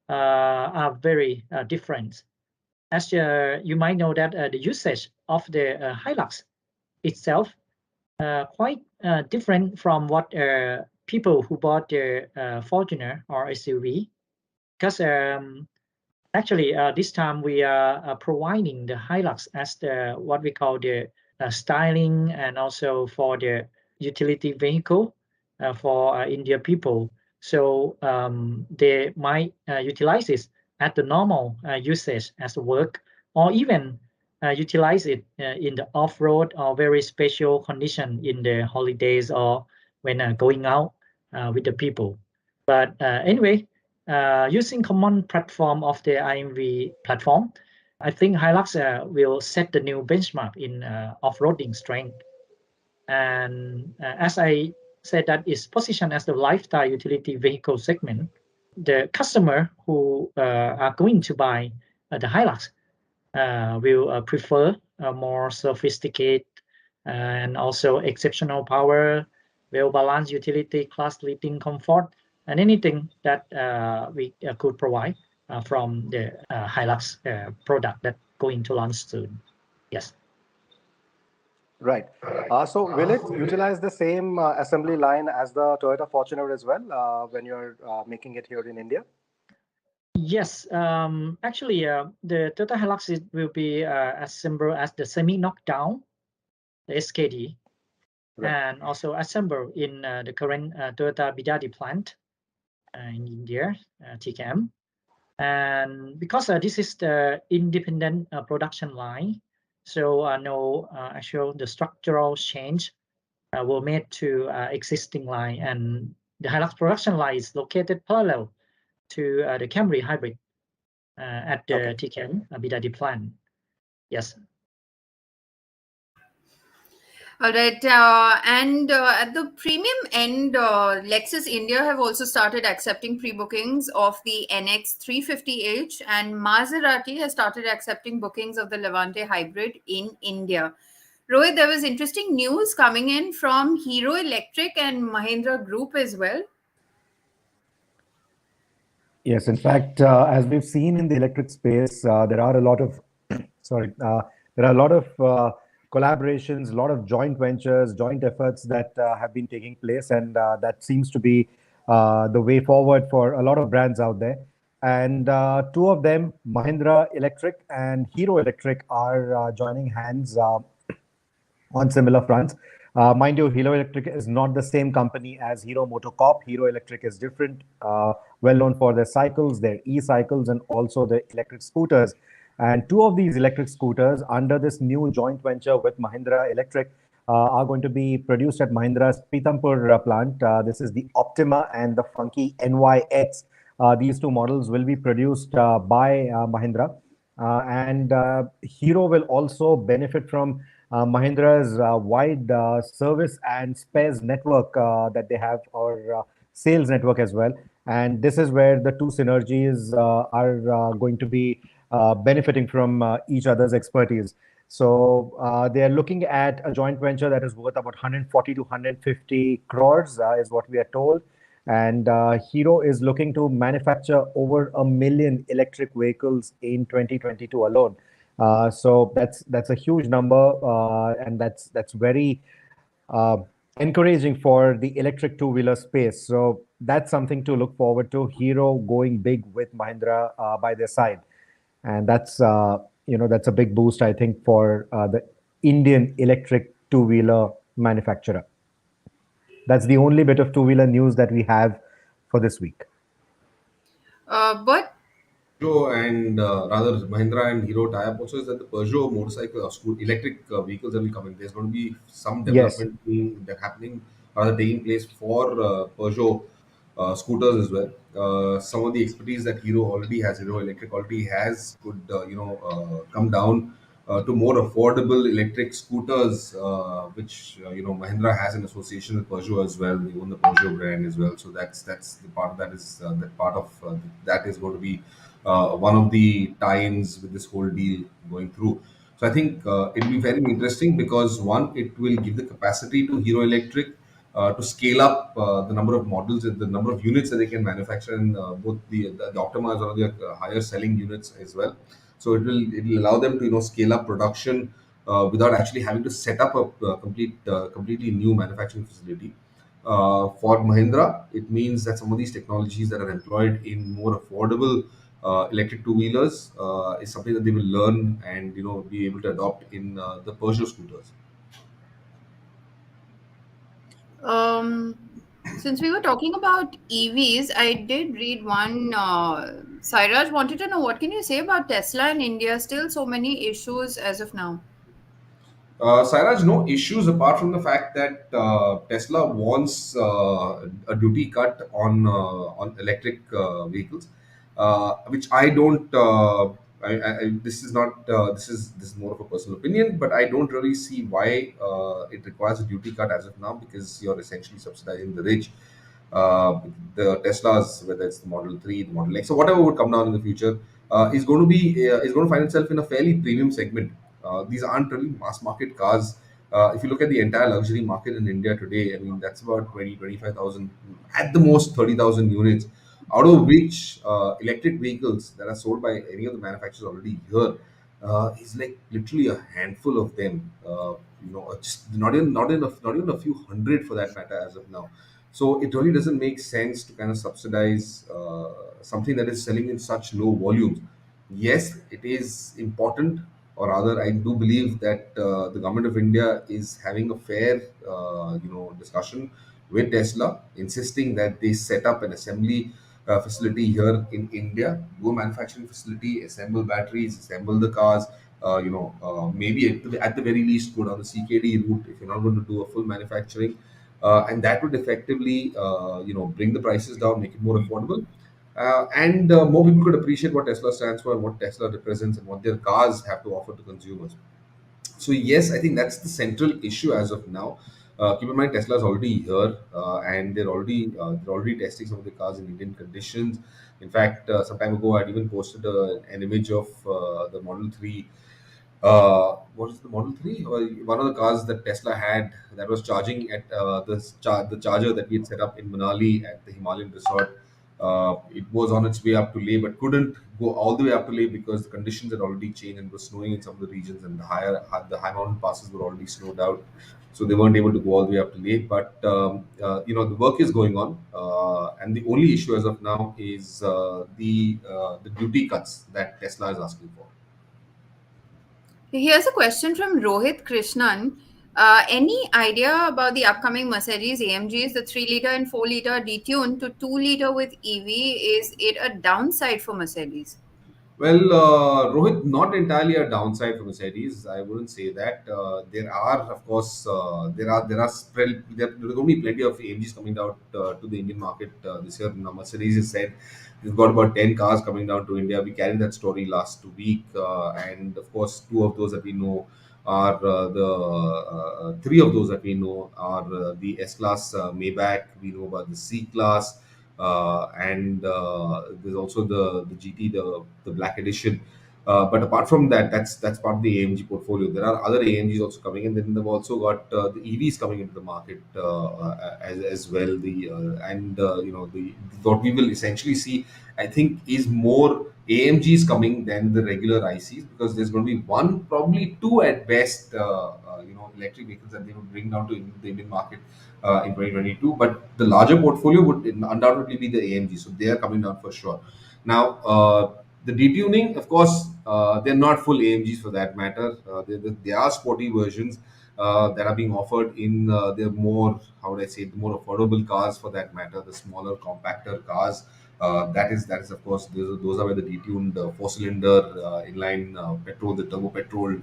are very different. As you might know that the usage of the Hilux itself quite different from what people who bought the Fortuner or SUV, because actually this time we are providing the Hilux as the what we call the styling and also for the utility vehicle for India people. So they might utilize it at the normal usage as work, or even utilize it in the off-road or very special condition in the holidays or when going out with the people. But anyway, using common platform of the IMV platform, I think Hilux will set the new benchmark in off-roading strength. And as I said, that is positioned as the lifestyle utility vehicle segment. The customer who are going to buy the Hilux will prefer a more sophisticated and also exceptional power, well-balanced utility, class-leading comfort, and anything that we could provide from the Hilux product that going to launch soon. Yes. Right. So will it utilize the same assembly line as the Toyota Fortuner as well when you're making it here in India? Yes, actually, the Toyota Hilux will be assembled as the semi-knockdown, the SKD, and also assembled in the current Toyota Bidadi plant in India, TKM. And because this is the independent production line, so no actual the structural change were made to existing line, and the Hilux production line is located parallel to the Camry hybrid at the TKM Bidadi plant. Yes. All right. And at the premium end, Lexus India have also started accepting pre-bookings of the NX 350h, and Maserati has started accepting bookings of the Levante hybrid in India. Rohit, there was interesting news coming in from Hero Electric and Mahindra Group as well. Yes, in fact, as we've seen in the electric space, there are a lot of collaborations, a lot of joint ventures, joint efforts that have been taking place, and that seems to be the way forward for a lot of brands out there. And two of them, Mahindra Electric and Hero Electric, are joining hands on similar fronts. Mind you, Hero Electric is not the same company as Hero MotoCorp. Hero Electric is different, well known for their cycles, their e-cycles, and also the electric scooters. And two of these electric scooters under this new joint venture with Mahindra Electric are going to be produced at Mahindra's Pithampur plant. This is the Optima and the Funky NYX. These two models will be produced by Mahindra. And Hero will also benefit from Mahindra's wide service and spares network that they have, or sales network as well. And this is where the two synergies are going to be benefiting from each other's expertise. So they are looking at a joint venture that is worth about 140 to 150 crores, is what we are told. And Hero is looking to manufacture over 1 million electric vehicles in 2022 alone. So that's a huge number, and that's very uh, encouraging for the electric two-wheeler space. So that's something to look forward to. Hero going big with Mahindra by their side, and that's a big boost, I think, for the Indian electric two-wheeler manufacturer. That's the only bit of two-wheeler news that we have for this week. But Peugeot and rather Mahindra and Hero tie-up also is that the Peugeot motorcycle or electric vehicles that will come in. There's going to be some Yes. development happening, rather taking place for Peugeot scooters as well. Some of the expertise that Hero Electric already has, could come down to more affordable electric scooters, which Mahindra has an association with Peugeot as well. They own the Peugeot brand as well, so that's the part that is going to be one of the tie-ins with this whole deal going through. So I think it'll be very interesting because one, it will give the capacity to Hero Electric to scale up the number of models and the number of units that they can manufacture, and both the Optima is one of their higher selling units as well. So it will allow them to scale up production without actually having to set up a completely new manufacturing facility. For Mahindra, it means that some of these technologies that are employed in more affordable electric two-wheelers is something that they will learn and be able to adopt in the Peugeot scooters. um, since we were talking about EVs, I did read one. Sairaj wanted to know, what can you say about Tesla in India? Still so many issues as of now. Sairaj, no issues apart from the fact that Tesla wants a duty cut on electric vehicles, which I don't. This is not. This is more of a personal opinion, but I don't really see why it requires a duty cut as of now, because you're essentially subsidizing the rich. Uh, the Teslas, whether it's the Model 3, the Model X, so whatever would come down in the future, is going to find itself in a fairly premium segment. These aren't really mass market cars. If you look at the entire luxury market in India today, I mean, that's about 25,000, at the most 30,000 units, out of which electric vehicles that are sold by any of the manufacturers already here is like literally a handful of them. Just not even a few hundred for that matter as of now. So it really doesn't make sense to kind of subsidize something that is selling in such low volumes. Yes, it is important, or rather, I do believe that the government of India is having a fair, discussion with Tesla, insisting that they set up an assembly facility here in India, do a manufacturing facility, assemble batteries, assemble the cars. Maybe at the very least go down the CKD route if you're not going to do a full manufacturing, and that would effectively, bring the prices down, make it more affordable, and more people could appreciate what Tesla stands for and what Tesla represents and what their cars have to offer to consumers. So yes, I think that's the central issue as of now. Keep in mind, Tesla is already here, and they're already testing some of the cars in Indian conditions. In fact, some time ago, I'd even posted an image of the Model 3. What is the Model 3? One of the cars that Tesla had that was charging at the charger that we had set up in Manali at the Himalayan resort. It was on its way up to Leh, but couldn't go all the way up to Leh because the conditions had already changed and it was snowing in some of the regions, and the high mountain passes were already snowed out, so they weren't able to go all the way up to Leh. But the work is going on, and the only issue as of now is the duty cuts that Tesla is asking for. Here's a question from Rohit Krishnan. Any idea about the upcoming Mercedes AMGs, the 3-liter and 4-liter detuned to 2-liter with EV? Is it a downside for Mercedes? Well, Rohit, not entirely a downside for Mercedes. I wouldn't say that. There are, of course, there's going to be plenty of AMGs coming out to the Indian market this year. Now, Mercedes has said we've got about 10 cars coming down to India. We carried that story last week, and of course, two of those that we know are the three of those that we know are the S Class Maybach. We know about the C Class, and there's also the GT, the Black Edition. But apart from that, that's part of the AMG portfolio. There are other AMGs also coming, and then they've also got the EVs coming into the market as well. The what we will essentially see, I think, is more AMGs coming than the regular ICs, because there's going to be one, probably two at best, electric vehicles that they would bring down to the Indian market in 2022. But the larger portfolio would undoubtedly be the AMG, so they are coming down for sure. Now, the detuning, of course, they're not full AMGs for that matter. They are sporty versions that are being offered in the more, how would I say, the more affordable cars for that matter, the smaller, compactor cars. That is of course, those are where the detuned four-cylinder inline petrol, the turbo petrol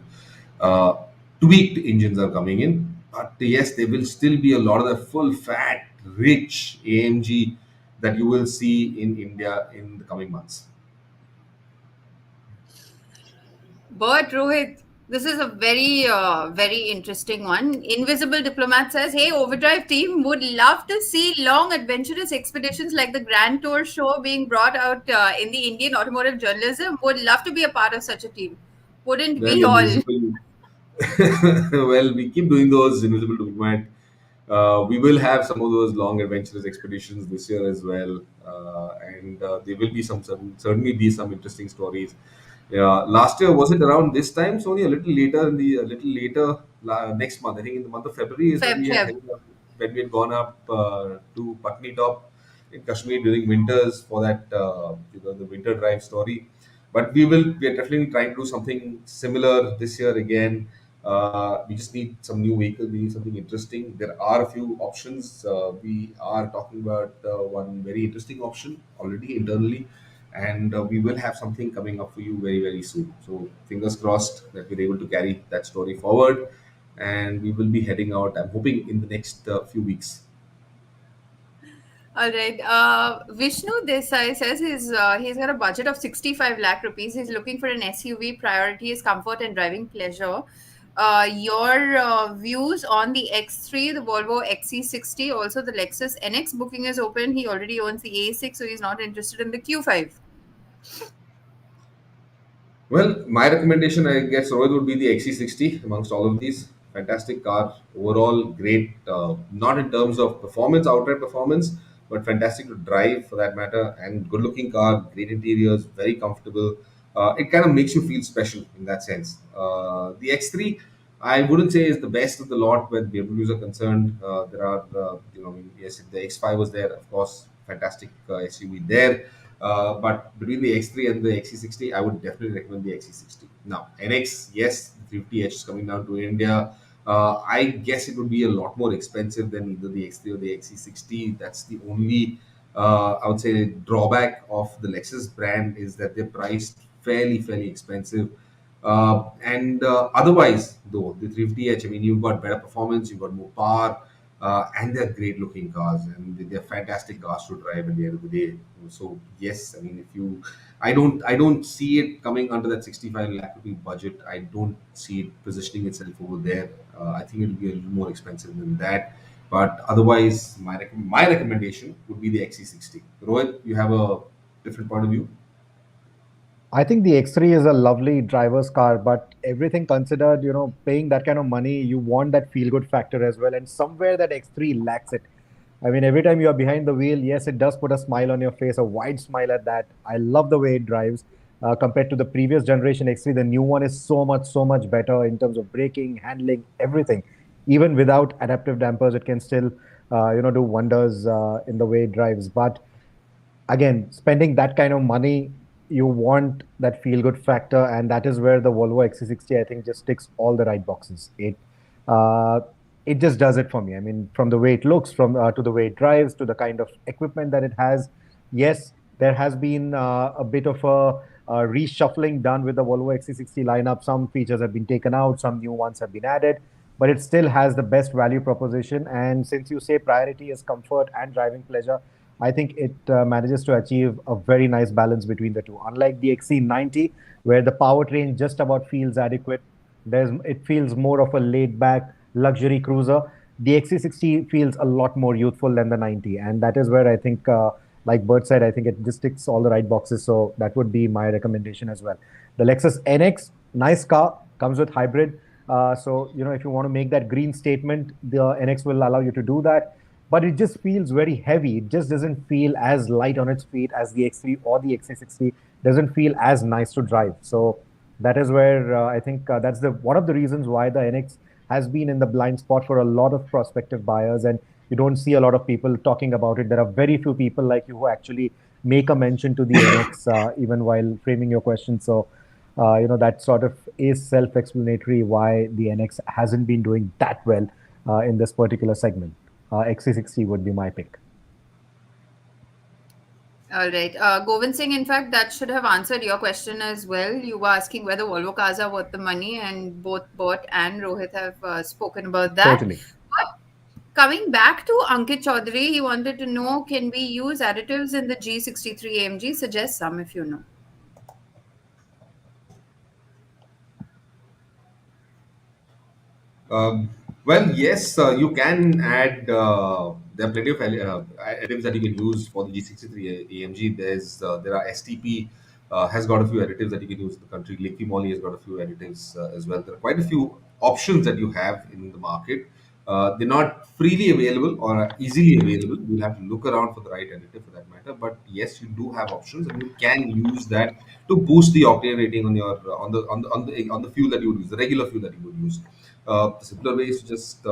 uh, tweaked engines are coming in. But yes, there will still be a lot of the full fat, rich AMG that you will see in India in the coming months. But Rohit, this is a very interesting one. Invisible Diplomat says, "Hey, Overdrive team, would love to see long adventurous expeditions like the Grand Tour show being brought out in the Indian automotive journalism. Would love to be a part of such a team. Wouldn't Well, we all?" invisible. Well, we keep doing those invisible diplomat. We will have some of those long adventurous expeditions this year as well, and there will be certainly be some interesting stories. Last year, was it around this time? So only a little later next month. I think in the month of February is when Feb, we had Feb. headed up, when we had gone up to Patni Top in Kashmir during winters for that the winter drive story. But we are definitely trying to do something similar this year again. We just need some new vehicles. We need something interesting. There are a few options. We are talking about one very interesting option already internally, and we will have something coming up for you very, very soon. So fingers crossed that we're able to carry that story forward, and we will be heading out, I'm hoping, in the next few weeks. All right. Vishnu Desai says he's got a budget of 65 lakh rupees. He's looking for an SUV. Priority is comfort and driving pleasure. Your views on the X3, the Volvo XC60, also the Lexus NX booking is open. He already owns the A6, so he's not interested in the Q5. Well, my recommendation, I guess, Rohit, would be the XC60 amongst all of these. Fantastic car, overall great, not in terms of performance, outright performance, but fantastic to drive for that matter, and good looking car, great interiors, very comfortable. It kind of makes you feel special in that sense. The X3, I wouldn't say is the best of the lot where BMWs are concerned. There are, yes, the X5 was there, of course, fantastic SUV there. But between the X3 and the XC60, I would definitely recommend the XC60. Now, NX, yes, the 50H is coming down to India. I guess it would be a lot more expensive than either the X3 or the XC60. That's the only, I would say, drawback of the Lexus brand, is that they're priced fairly expensive. And otherwise, though, the 350H, I mean, you've got better performance, you've got more power, and they're great looking cars, and they're fantastic cars to drive at the end of the day. So yes, I mean, if you, I don't see it coming under that 65 lakh rupee budget. I don't see it positioning itself over there. I think it'll be a little more expensive than that. But otherwise, my recommendation would be the XC60. Rohit, you have a different point of view? I think the X3 is a lovely driver's car, but everything considered, paying that kind of money, you want that feel-good factor as well. And somewhere that X3 lacks it. I mean, every time you're behind the wheel, yes, it does put a smile on your face, a wide smile at that. I love the way it drives. Compared to the previous generation X3, the new one is so much better in terms of braking, handling, everything. Even without adaptive dampers, it can still, do wonders in the way it drives. But again, spending that kind of money, you want that feel good factor, and that is where the Volvo XC60, I think, just ticks all the right boxes. Uh, it just does it for me. I mean, from the way it looks, from to the way it drives, to the kind of equipment that it has. Yes, there has been a bit of a reshuffling done with the Volvo XC60 lineup. Some features have been taken out, some new ones have been added, but it still has the best value proposition. And since you say priority is comfort and driving pleasure, I think it manages to achieve a very nice balance between the two. Unlike the XC90, where the powertrain just about feels adequate, it feels more of a laid-back luxury cruiser. The XC60 feels a lot more youthful than the 90, and that is where I think like Bert said, I think it just ticks all the right boxes. So that would be my recommendation as well. The Lexus NX, nice car, comes with hybrid. So, if you want to make that green statement, the NX will allow you to do that. But it just feels very heavy. It just doesn't feel as light on its feet as the X3 or the XC60. Doesn't feel as nice to drive. So that is where I think that's one of the reasons why the NX has been in the blind spot for a lot of prospective buyers, and you don't see a lot of people talking about it. There are very few people like you who actually make a mention to the NX even while framing your question. So, that sort of is self-explanatory why the NX hasn't been doing that well in this particular segment. XC60 would be my pick. All right. Govind Singh, in fact, that should have answered your question as well. You were asking whether Volvo cars are worth the money, and both Bert and Rohit have spoken about that. Totally. But coming back to Ankit Chaudhary, he wanted to know, can we use additives in the G63 AMG? Suggest some if you know. Well, yes, you can add. There are plenty of additives that you can use for the G63 AMG. There are STP has got a few additives that you can use in the country. Lakh has got a few additives as well. There are quite a few options that you have in the market. They're not freely available or easily available. You'll have to look around for the right additive for that matter. But yes, you do have options, and you can use that to boost the octane rating on your on the fuel that you would use, the regular fuel that you would use. The simpler way is to just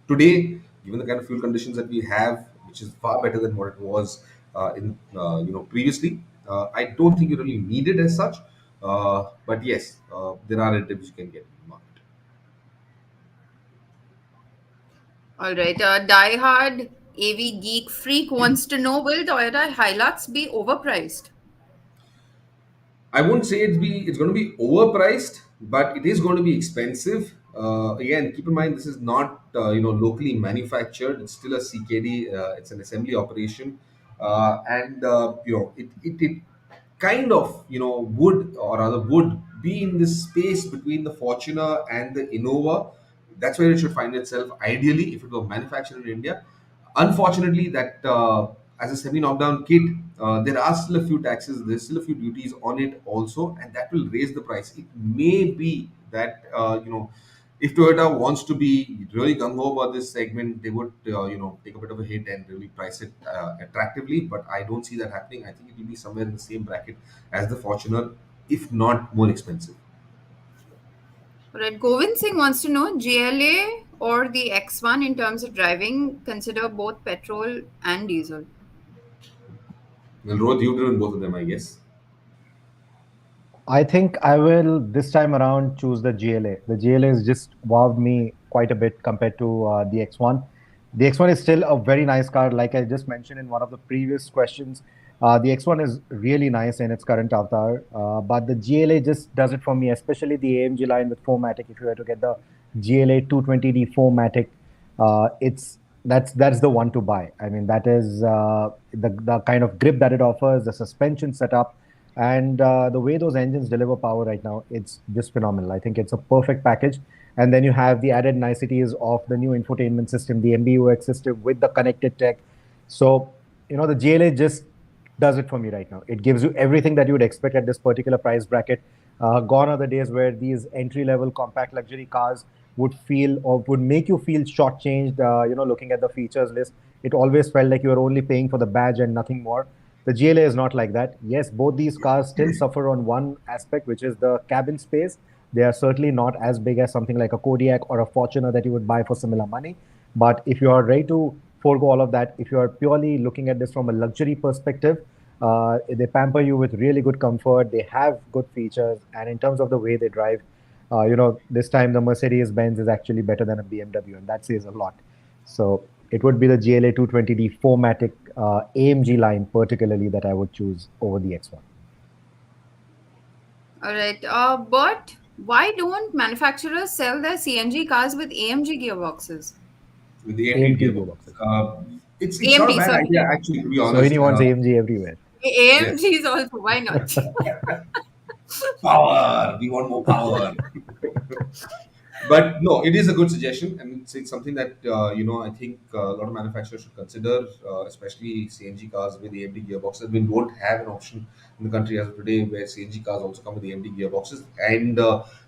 today, given the kind of fuel conditions that we have, which is far better than what it was in previously. I don't think you really need it as such, but yes, there are additives you can get in the market. All right. Diehard AV geek freak wants to know, will Toyota Hilux be overpriced? I won't say it's going to be overpriced, but it is going to be expensive. Again, keep in mind this is not locally manufactured. It's still a CKD. It's an assembly operation, and it kind of would, or rather would, be in this space between the Fortuner and the Innova. That's where it should find itself ideally if it were manufactured in India. Unfortunately, that as a semi-knockdown kit, there are still a few taxes, there's still a few duties on it also, and that will raise the price. It may be that if Toyota wants to be really gung ho about this segment, they would take a bit of a hit and really price it attractively. But I don't see that happening. I think it will be somewhere in the same bracket as the Fortuner, if not more expensive. All right. Govind Singh wants to know, GLA or the X1 in terms of driving, consider both petrol and diesel. Well, Rohit, you've driven both of them, I guess. I think I will this time around choose the GLA. The GLA has just wowed me quite a bit compared to the X1. The X1 is still a very nice car. Like I just mentioned in one of the previous questions, the X1 is really nice in its current avatar, but the GLA just does it for me, especially the AMG line with 4MATIC. If you were to get the GLA 220D 4MATIC, that's the one to buy. I mean, that is the kind of grip that it offers, the suspension setup, and the way those engines deliver power right now, it's just phenomenal. I think it's a perfect package. And then you have the added niceties of the new infotainment system, the MBUX system with the connected tech. So, the GLA just does it for me right now. It gives you everything that you would expect at this particular price bracket. Gone are the days where these entry-level compact luxury cars would feel or would make you feel shortchanged, looking at the features list. It always felt like you were only paying for the badge and nothing more. The GLA is not like that. Yes, both these cars still suffer on one aspect, which is the cabin space. They are certainly not as big as something like a Kodiaq or a Fortuner that you would buy for similar money. But if you are ready to forego all of that, if you are purely looking at this from a luxury perspective, they pamper you with really good comfort. They have good features. And in terms of the way they drive, this time the Mercedes-Benz is actually better than a BMW, and that says a lot. So it would be the GLA 220D 4MATIC AMG line, particularly, that I would choose over the X1. All right. But why don't manufacturers sell their CNG cars with AMG gearboxes? With the AMG gearboxes. It's not a bad idea, actually, to be honest. So he wants AMG everywhere. AMGs also, why not? Power. We want more power. But no, it is a good suggestion, and it's something that I think a lot of manufacturers should consider, especially CNG cars with AMD gearboxes. We don't have an option in the country as of today where CNG cars also come with AMD gearboxes. And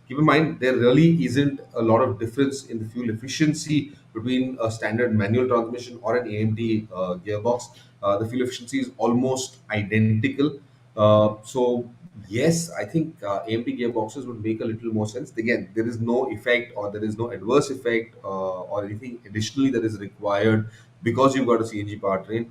keep in mind, there really isn't a lot of difference in the fuel efficiency between a standard manual transmission or an AMD gearbox. The fuel efficiency is almost identical. So yes, I think AMD gearboxes would make a little more sense. Again, there is no effect or there is no adverse effect or anything additionally that is required because you've got a CNG powertrain.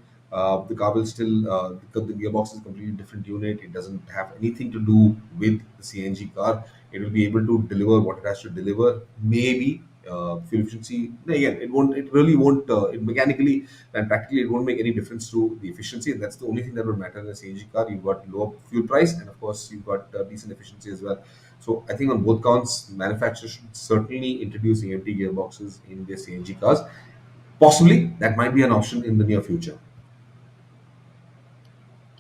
The car will still, because the gearbox is a completely different unit. It doesn't have anything to do with the CNG car. It will be able to deliver what it has to deliver. Maybe fuel efficiency. Again, it won't. It really won't. It mechanically and practically, it won't make any difference to the efficiency, and that's the only thing that would matter in a CNG car. You've got lower fuel price, and of course, you've got decent efficiency as well. So I think on both counts, manufacturers should certainly introduce AMT gearboxes in their CNG cars. Possibly, that might be an option in the near future.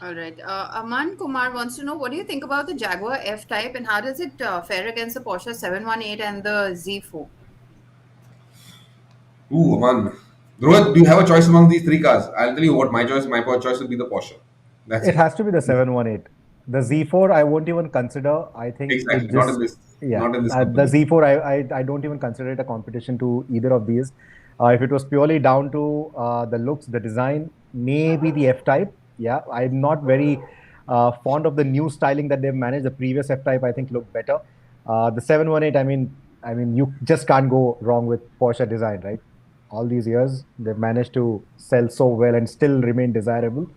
All right. Aman Kumar wants to know, what do you think about the Jaguar F-Type and how does it fare against the Porsche 718 and the Z4? Ooh, man. Rohit, do you have a choice among these three cars? I'll tell you what my choice. My choice will be the Porsche. That's It it. has to be the 718. The Z4 I won't even consider. I think Exactly. it Not in just, this. yeah, Not in this the company. Z4 I don't even consider it a competition to either of these. If it was purely down to the looks, the design, maybe the F-Type. Yeah, I'm not very fond of the new styling that they've managed. The previous F-Type I think looked better. The 718, I mean, you just can't go wrong with Porsche design, right? All these years they've managed to sell so well and still remain desirable.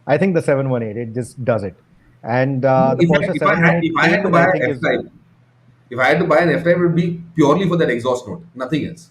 I think the 718, it just does it. And the In fact, Porsche 718 if I had to Cayman, buy I an think F is type, if I had to buy an F type, it would be purely for that exhaust note, nothing else.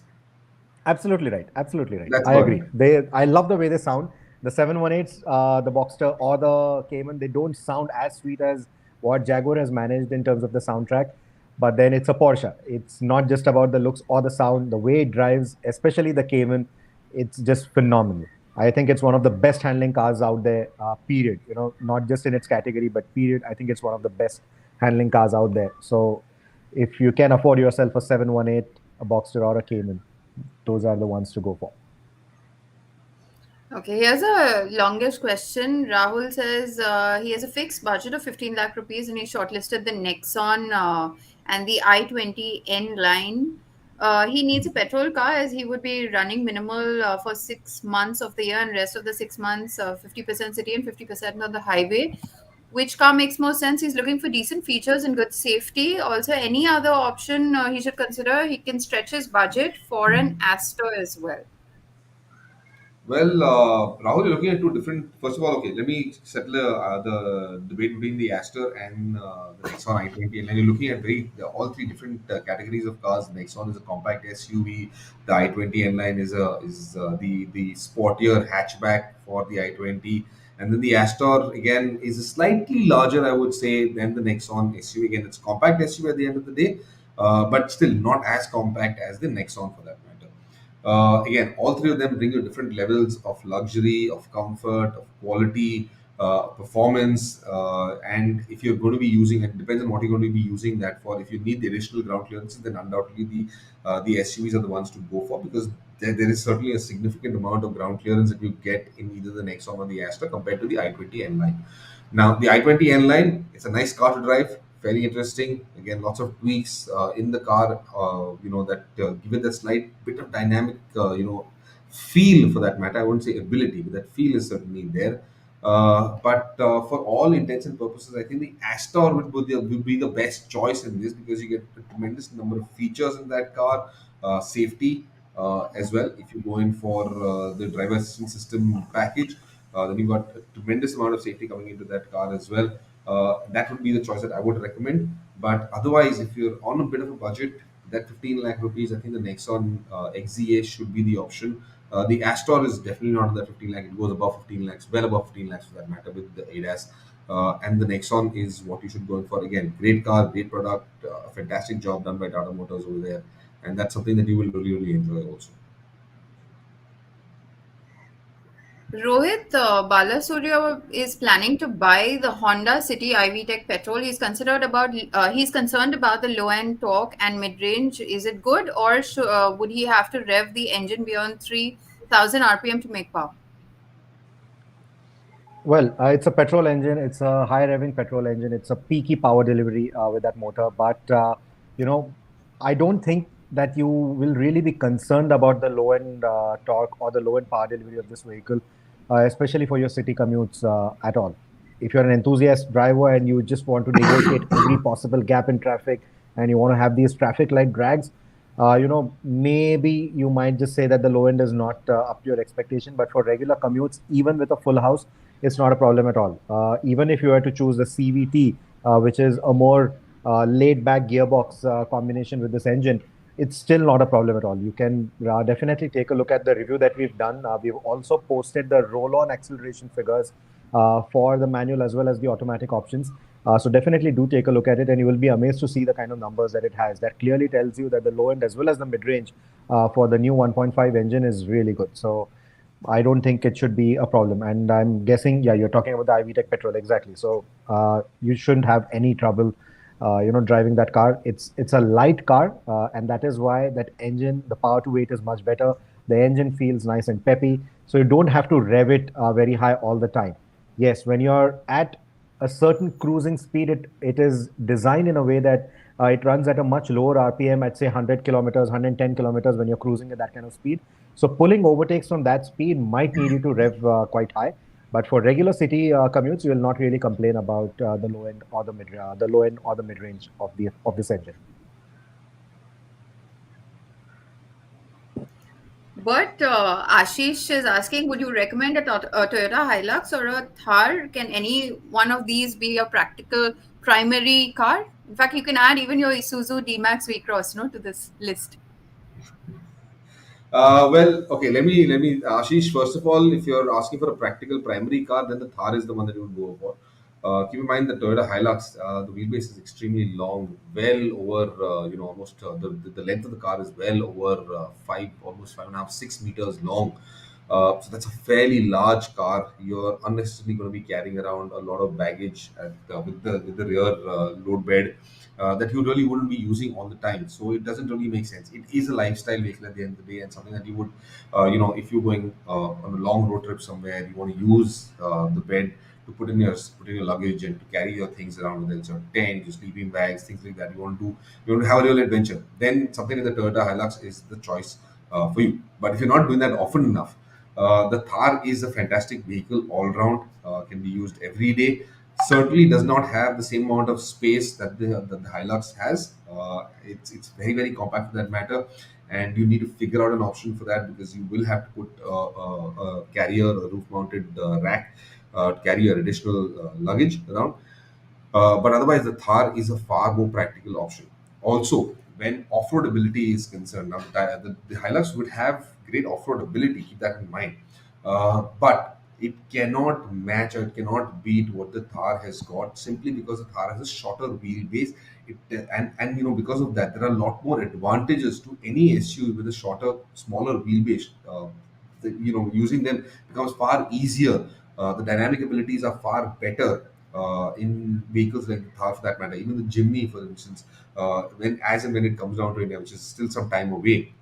absolutely right. Absolutely right. That's I about agree. it. I love the way they sound. The 718s, the Boxster or the Cayman, they don't sound as sweet as what Jaguar has managed in terms of the soundtrack. But then it's a Porsche. It's not just about the looks or the sound, the way it drives, especially the Cayman, it's just phenomenal. I think it's one of the best handling cars out there, period. Not just in its category, but period. I think it's one of the best handling cars out there. So if you can afford yourself a 718, a Boxster or a Cayman, those are the ones to go for. Okay, here's a longest question. Rahul says he has a fixed budget of 15 lakh rupees and he shortlisted the Nexon and the i20 N line. He needs a petrol car as he would be running minimal for 6 months of the year and rest of the 6 months, 50% city and 50% on the highway. Which car makes more sense? He's looking for decent features and good safety. Also, any other option he should consider? He can stretch his budget for an Astor as well. Well, Rahul, you're looking at two different. First of all, okay, let me settle the debate between the Aster and the Nexon i20. And then you're looking at all three different categories of cars. Nexon is a compact SUV. The i20 N line is the sportier hatchback for the i20. And then the Astor again is a slightly larger, I would say, than the Nexon SUV. Again, it's compact SUV at the end of the day, but still not as compact as the Nexon for that matter. Again, all three of them bring you different levels of luxury, of comfort, of quality, performance, and if you're going to be using it, depends on what you're going to be using that for. If you need the additional ground clearance, then undoubtedly the SUVs are the ones to go for because there is certainly a significant amount of ground clearance that you get in either the Nexon or the Astra compared to the i20 N line. Now, the i20 N line, it's a nice car to drive, very interesting. Again, lots of tweaks in the car, that give it a slight bit of dynamic, feel for that matter. I wouldn't say ability, but that feel is certainly there. But for all intents and purposes, I think the Astor would be the best choice in this because you get a tremendous number of features in that car, safety as well. If you go in for the driver assistance system package, then you've got a tremendous amount of safety coming into that car as well. That would be the choice that I would recommend. But otherwise, if you're on a bit of a budget, that 15 lakh rupees, I think the Nexon XZA should be the option. The Astor is definitely not on that 15 lakh. It goes above 15 lakhs, well above 15 lakhs for that matter with the ADAS. And the Nexon is what you should go in for. Again, great car, great product, a fantastic job done by Tata Motors over there. And that's something that you will really, really enjoy also. Rohit Balasurya is planning to buy the Honda City IV Tech petrol. He's concerned about the low end torque and mid range. Is it good, or would he have to rev the engine beyond 3,000 RPM to make power? Well, it's a petrol engine. It's a high revving petrol engine. It's a peaky power delivery with that motor. But, you know, I don't think that you will really be concerned about the low end torque or the low end power delivery of this vehicle, especially for your city commutes at all. If you're an enthusiast driver and you just want to negotiate every possible gap in traffic and you want to have these traffic light drags, maybe you might just say that the low end is not up to your expectation. But for regular commutes, even with a full house, it's not a problem at all. Even if you were to choose the CVT, which is a more laid back gearbox combination with this engine, it's still not a problem at all. You can definitely take a look at the review that we've done. We've also posted the roll on acceleration figures for the manual as well as the automatic options. So definitely do take a look at it, and you will be amazed to see the kind of numbers that it has. That clearly tells you that the low end as well as the mid range for the new 1.5 engine is really good. So I don't think it should be a problem. And I'm guessing, yeah, you're talking about the IV Tech petrol, exactly. So you shouldn't have any trouble, driving that car. It's a light car, and that is why that engine, the power to weight is much better. The engine feels nice and peppy, so you don't have to rev it very high all the time. Yes, when you're at a certain cruising speed, it is designed in a way that it runs at a much lower RPM at say 100 kilometers, 110 kilometers when you're cruising at that kind of speed. So pulling overtakes from that speed might need you to rev quite high. But for regular city commutes, you will not really complain about the low end or the low end or the mid range of this engine. But Ashish is asking, would you recommend a Toyota Hilux or a Thar? Can any one of these be a practical primary car? In fact, you can add even your Isuzu D-Max V-Cross, to this list. Well, okay. Let me, Ashish. First of all, if you're asking for a practical primary car, then the Thar is the one that you would go for. Keep in mind the Toyota Hilux, the wheelbase is extremely long, well over, almost the length of the car is well over almost 5.5, 6 meters long. So that's a fairly large car. You're unnecessarily going to be carrying around a lot of baggage with the rear load bed that you really wouldn't be using all the time. So it doesn't really make sense. It is a lifestyle vehicle at the end of the day, and something that you would, if you're going on a long road trip somewhere, you want to use the bed to put in your luggage and to carry your things around, whether it's your tent, your sleeping bags, things like that. You want to have a real adventure. Then something like the Toyota Hilux is the choice for you. But if you're not doing that often enough, the Thar is a fantastic vehicle all round. Can be used every day. Certainly does not have the same amount of space that the Hilux has. It's very very compact for that matter, and you need to figure out an option for that because you will have to put a carrier, a roof-mounted rack to carry your additional luggage around. But otherwise, the Thar is a far more practical option. Also, when off-road ability is concerned, now the Hilux would have great off-road ability. Keep that in mind. But it cannot match or it cannot beat what the Thar has got simply because the Thar has a shorter wheelbase. And because of that, there are a lot more advantages to any SUV with a shorter, smaller wheelbase. Using them becomes far easier. The dynamic abilities are far better in vehicles like the Thar for that matter. Even the Jimny, for instance, when it comes down to India, which is still some time away,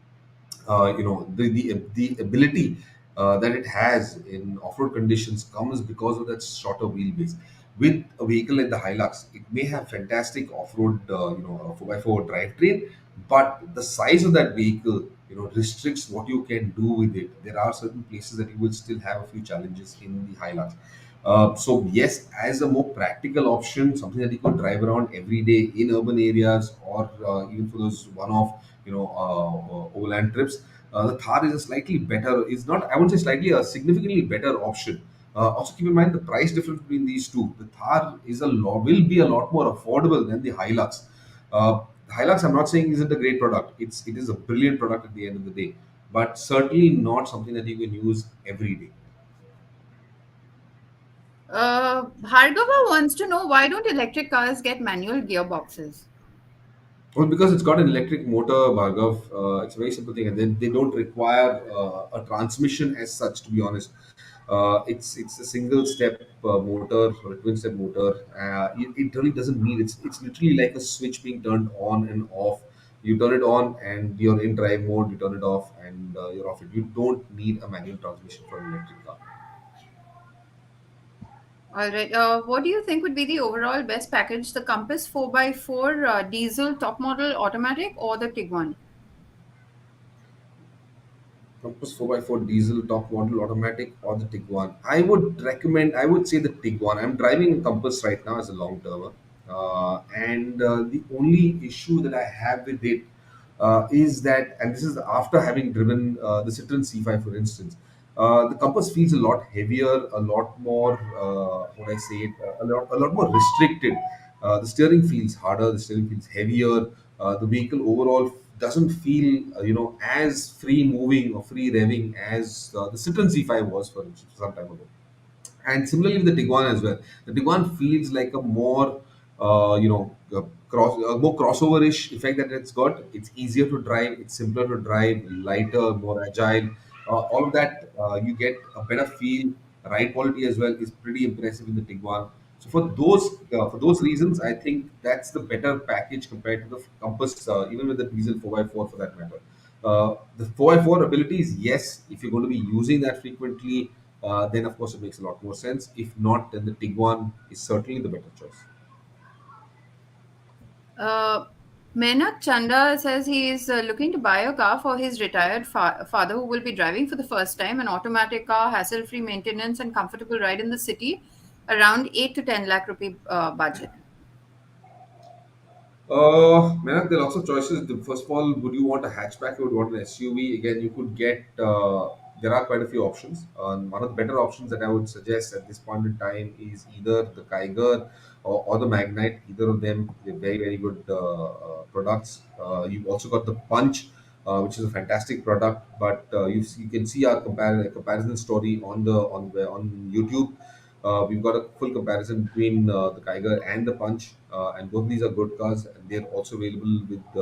the ability that it has in off-road conditions comes because of that shorter wheelbase. With a vehicle like the Hilux, it may have fantastic off-road, 4x4 drivetrain, but the size of that vehicle, restricts what you can do with it. There are certain places that you will still have a few challenges in the Hilux. So yes, as a more practical option, something that you could drive around every day in urban areas or even for those one-off, overland trips, the Thar is a slightly better. Is not, I won't say slightly, a significantly better option. Also keep in mind the price difference between these two. The Thar will be a lot more affordable than the Hilux. The Hilux, I'm not saying isn't a great product. It is a brilliant product at the end of the day, but certainly not something that you can use every day. Bhargava wants to know, why don't electric cars get manual gearboxes? Well, because it's got an electric motor, Bhargav, it's a very simple thing, and then they don't require a transmission as such. To be honest, It's a single step motor or a twin step motor. It really doesn't need, it's literally like a switch being turned on and off. You turn it on and you're in drive mode. You turn it off and you're off it. You don't need a manual transmission for an electric car. All right. What do you think would be the overall best package? The Compass 4x4 diesel top model automatic or the Tiguan? Compass 4x4 diesel top model automatic or the Tiguan? I would say the Tiguan. I'm driving a Compass right now as a long termer. And the only issue that I have with it is that, and this is after having driven the Citroen C5, for instance, the Compass feels a lot heavier, a lot more, what I say it, a lot more restricted. The steering feels harder, the steering feels heavier. The vehicle overall doesn't feel, as free moving or free revving as the Citroen C5 was for some time ago. And similarly with the Tiguan as well. The Tiguan feels like a more, more crossover-ish effect that it's got. It's easier to drive, it's simpler to drive, lighter, more agile. All of that, you get a better feel. Ride quality as well is pretty impressive in the Tiguan. So for those reasons, I think that's the better package compared to the Compass, even with the diesel 4x4 for that matter. The 4x4 abilities, yes, if you're going to be using that frequently, then of course it makes a lot more sense. If not, then the Tiguan is certainly the better choice. Uh, Menak Chanda says he is looking to buy a car for his retired father who will be driving for the first time, an automatic car, hassle-free maintenance, and comfortable ride in the city, around 8 to 10 lakh rupee budget. Man, there are lots of choices. First of all, would you want a hatchback or would you want an SUV? Again, you could get, there are quite a few options. One of the better options that I would suggest at this point in time is either the Kiger or the Magnite. Either of them, they're very, very good products. You've also got the Punch, which is a fantastic product. But you can see our comparison story on YouTube. We've got a full comparison between the Kiger and the Punch, and both these are good cars. And they're also available with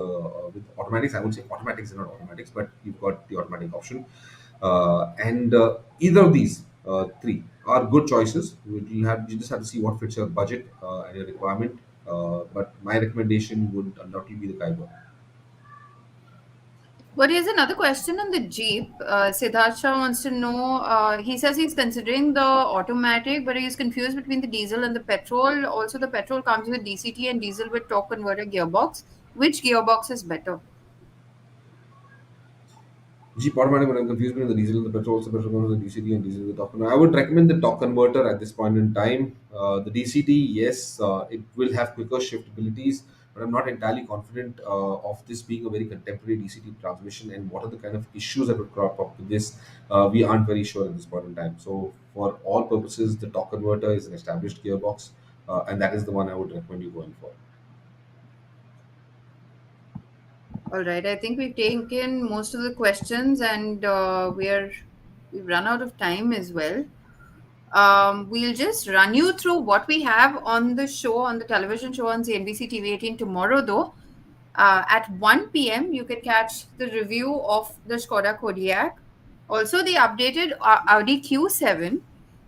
automatics. I would say automatics are not automatics, but you've got the automatic option. And either of these three are good choices. You just have to see what fits your budget and your requirement. But my recommendation would undoubtedly be the Kiger. But here's another question on the Jeep. Siddharth Shah wants to know. He says he's considering the automatic, but he's confused between the diesel and the petrol. Also, the petrol comes with DCT and diesel with torque converter gearbox. Which gearbox is better? Jeep automatic, but I'm confused between the diesel and the petrol. So petrol comes with the DCT and diesel with the torque converter. I would recommend the torque converter at this point in time. The DCT, yes, it will have quicker shift abilities, but I'm not entirely confident of this being a very contemporary DCT transmission and what are the kind of issues that would crop up with this. We aren't very sure at this point in time. So for all purposes, the torque converter is an established gearbox, and that is the one I would recommend you going for. All right. I think we've taken most of the questions, and we've run out of time as well. We'll just run you through what we have on the show, on the television show on CNBC TV 18 tomorrow, though. At 1 p.m., you can catch the review of the Skoda Kodiaq, also the updated Audi Q7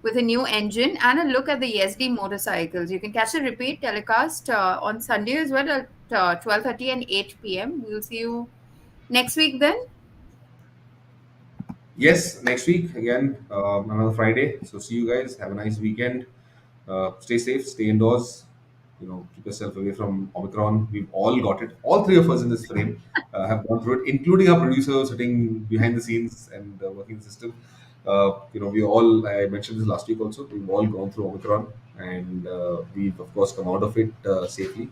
with a new engine, and a look at the ESD motorcycles. You can catch the repeat telecast on Sunday as well at 12:30 and 8 p.m. We'll see you next week then. Yes, next week again, another Friday. So see you guys. Have a nice weekend. Stay safe, stay indoors. Keep yourself away from Omicron. We've all got it. All three of us in this frame have gone through it, including our producer sitting behind the scenes and working the system. We all, I mentioned this last week also, we've all gone through Omicron and we've, of course, come out of it safely.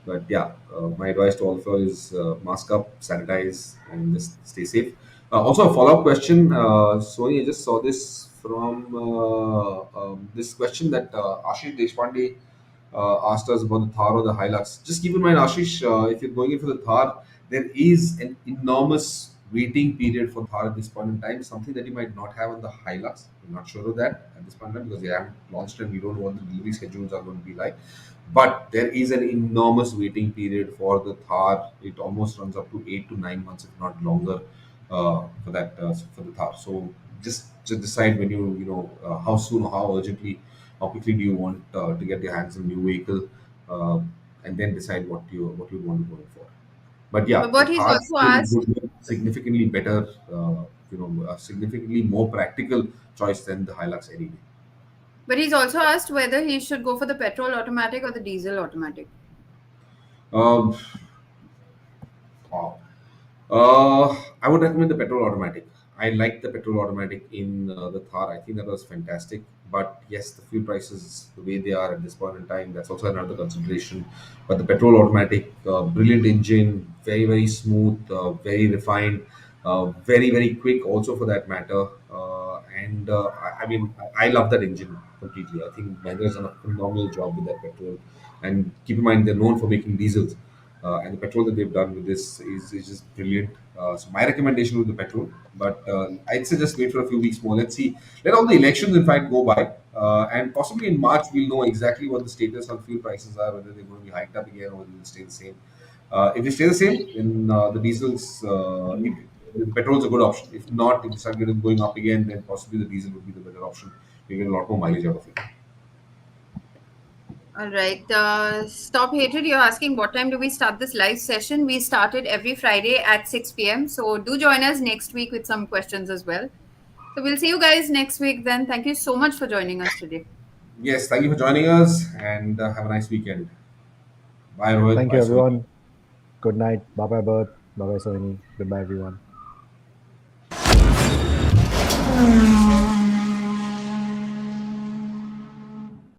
But yeah, my advice to all of you is mask up, sanitize, and just stay safe. Also, a follow up question. Sony, I just saw this from this question that Ashish Deshpande asked us about the Thar or the Hilux. Just keep in mind, Ashish, if you're going in for the Thar, there is an enormous waiting period for Thar at this point in time, something that you might not have on the Hilux. I'm not sure of that at this point in time because they haven't launched and we don't know what the delivery schedules are going to be like. But there is an enormous waiting period for the Thar. It almost runs up to 8 to 9 months, if not longer, for the Thar. So just decide when how soon or how urgently, how quickly do you want to get your hands on a new vehicle, and then decide what you want to go for. But yeah, But the what he's Thar also still asked, would be significantly better, a significantly more practical choice than the Hilux any day. whether he should go for the petrol automatic or the diesel automatic. Um, wow. I would recommend the petrol automatic. I like the petrol automatic in the Thar. I think that was fantastic. But yes, the fuel prices, the way they are at this point in time, that's also another consideration. But the petrol automatic, brilliant engine, very, very smooth, very refined, very, very quick, also for that matter. I mean, I love that engine completely. I think Mahindra has done a phenomenal job with that petrol. And keep in mind, they're known for making diesels. And the petrol that they've done with this is just brilliant. So my recommendation would be the petrol, but I'd say just wait for a few weeks more. Let's see. Let all the elections, in fact, go by, and possibly in March we'll know exactly what the status on fuel prices are, whether they're going to be hiked up again or whether they'll stay the same. If they stay the same, then the diesels, the petrol is a good option. If not, if they start going up again, then possibly the diesel would be the better option. You get a lot more mileage out of it. All right. Stop Hatred, you're asking what time do we start this live session? We started every Friday at 6 p.m. So do join us next week with some questions as well. So we'll see you guys next week then. Thank you so much for joining us today. Yes, thank you for joining us, and have a nice weekend. Bye, Rohit. Thank Bye, you, Sohini. everyone. Good night. Bye bye, Bert. Bye bye, Sohini. Goodbye, everyone.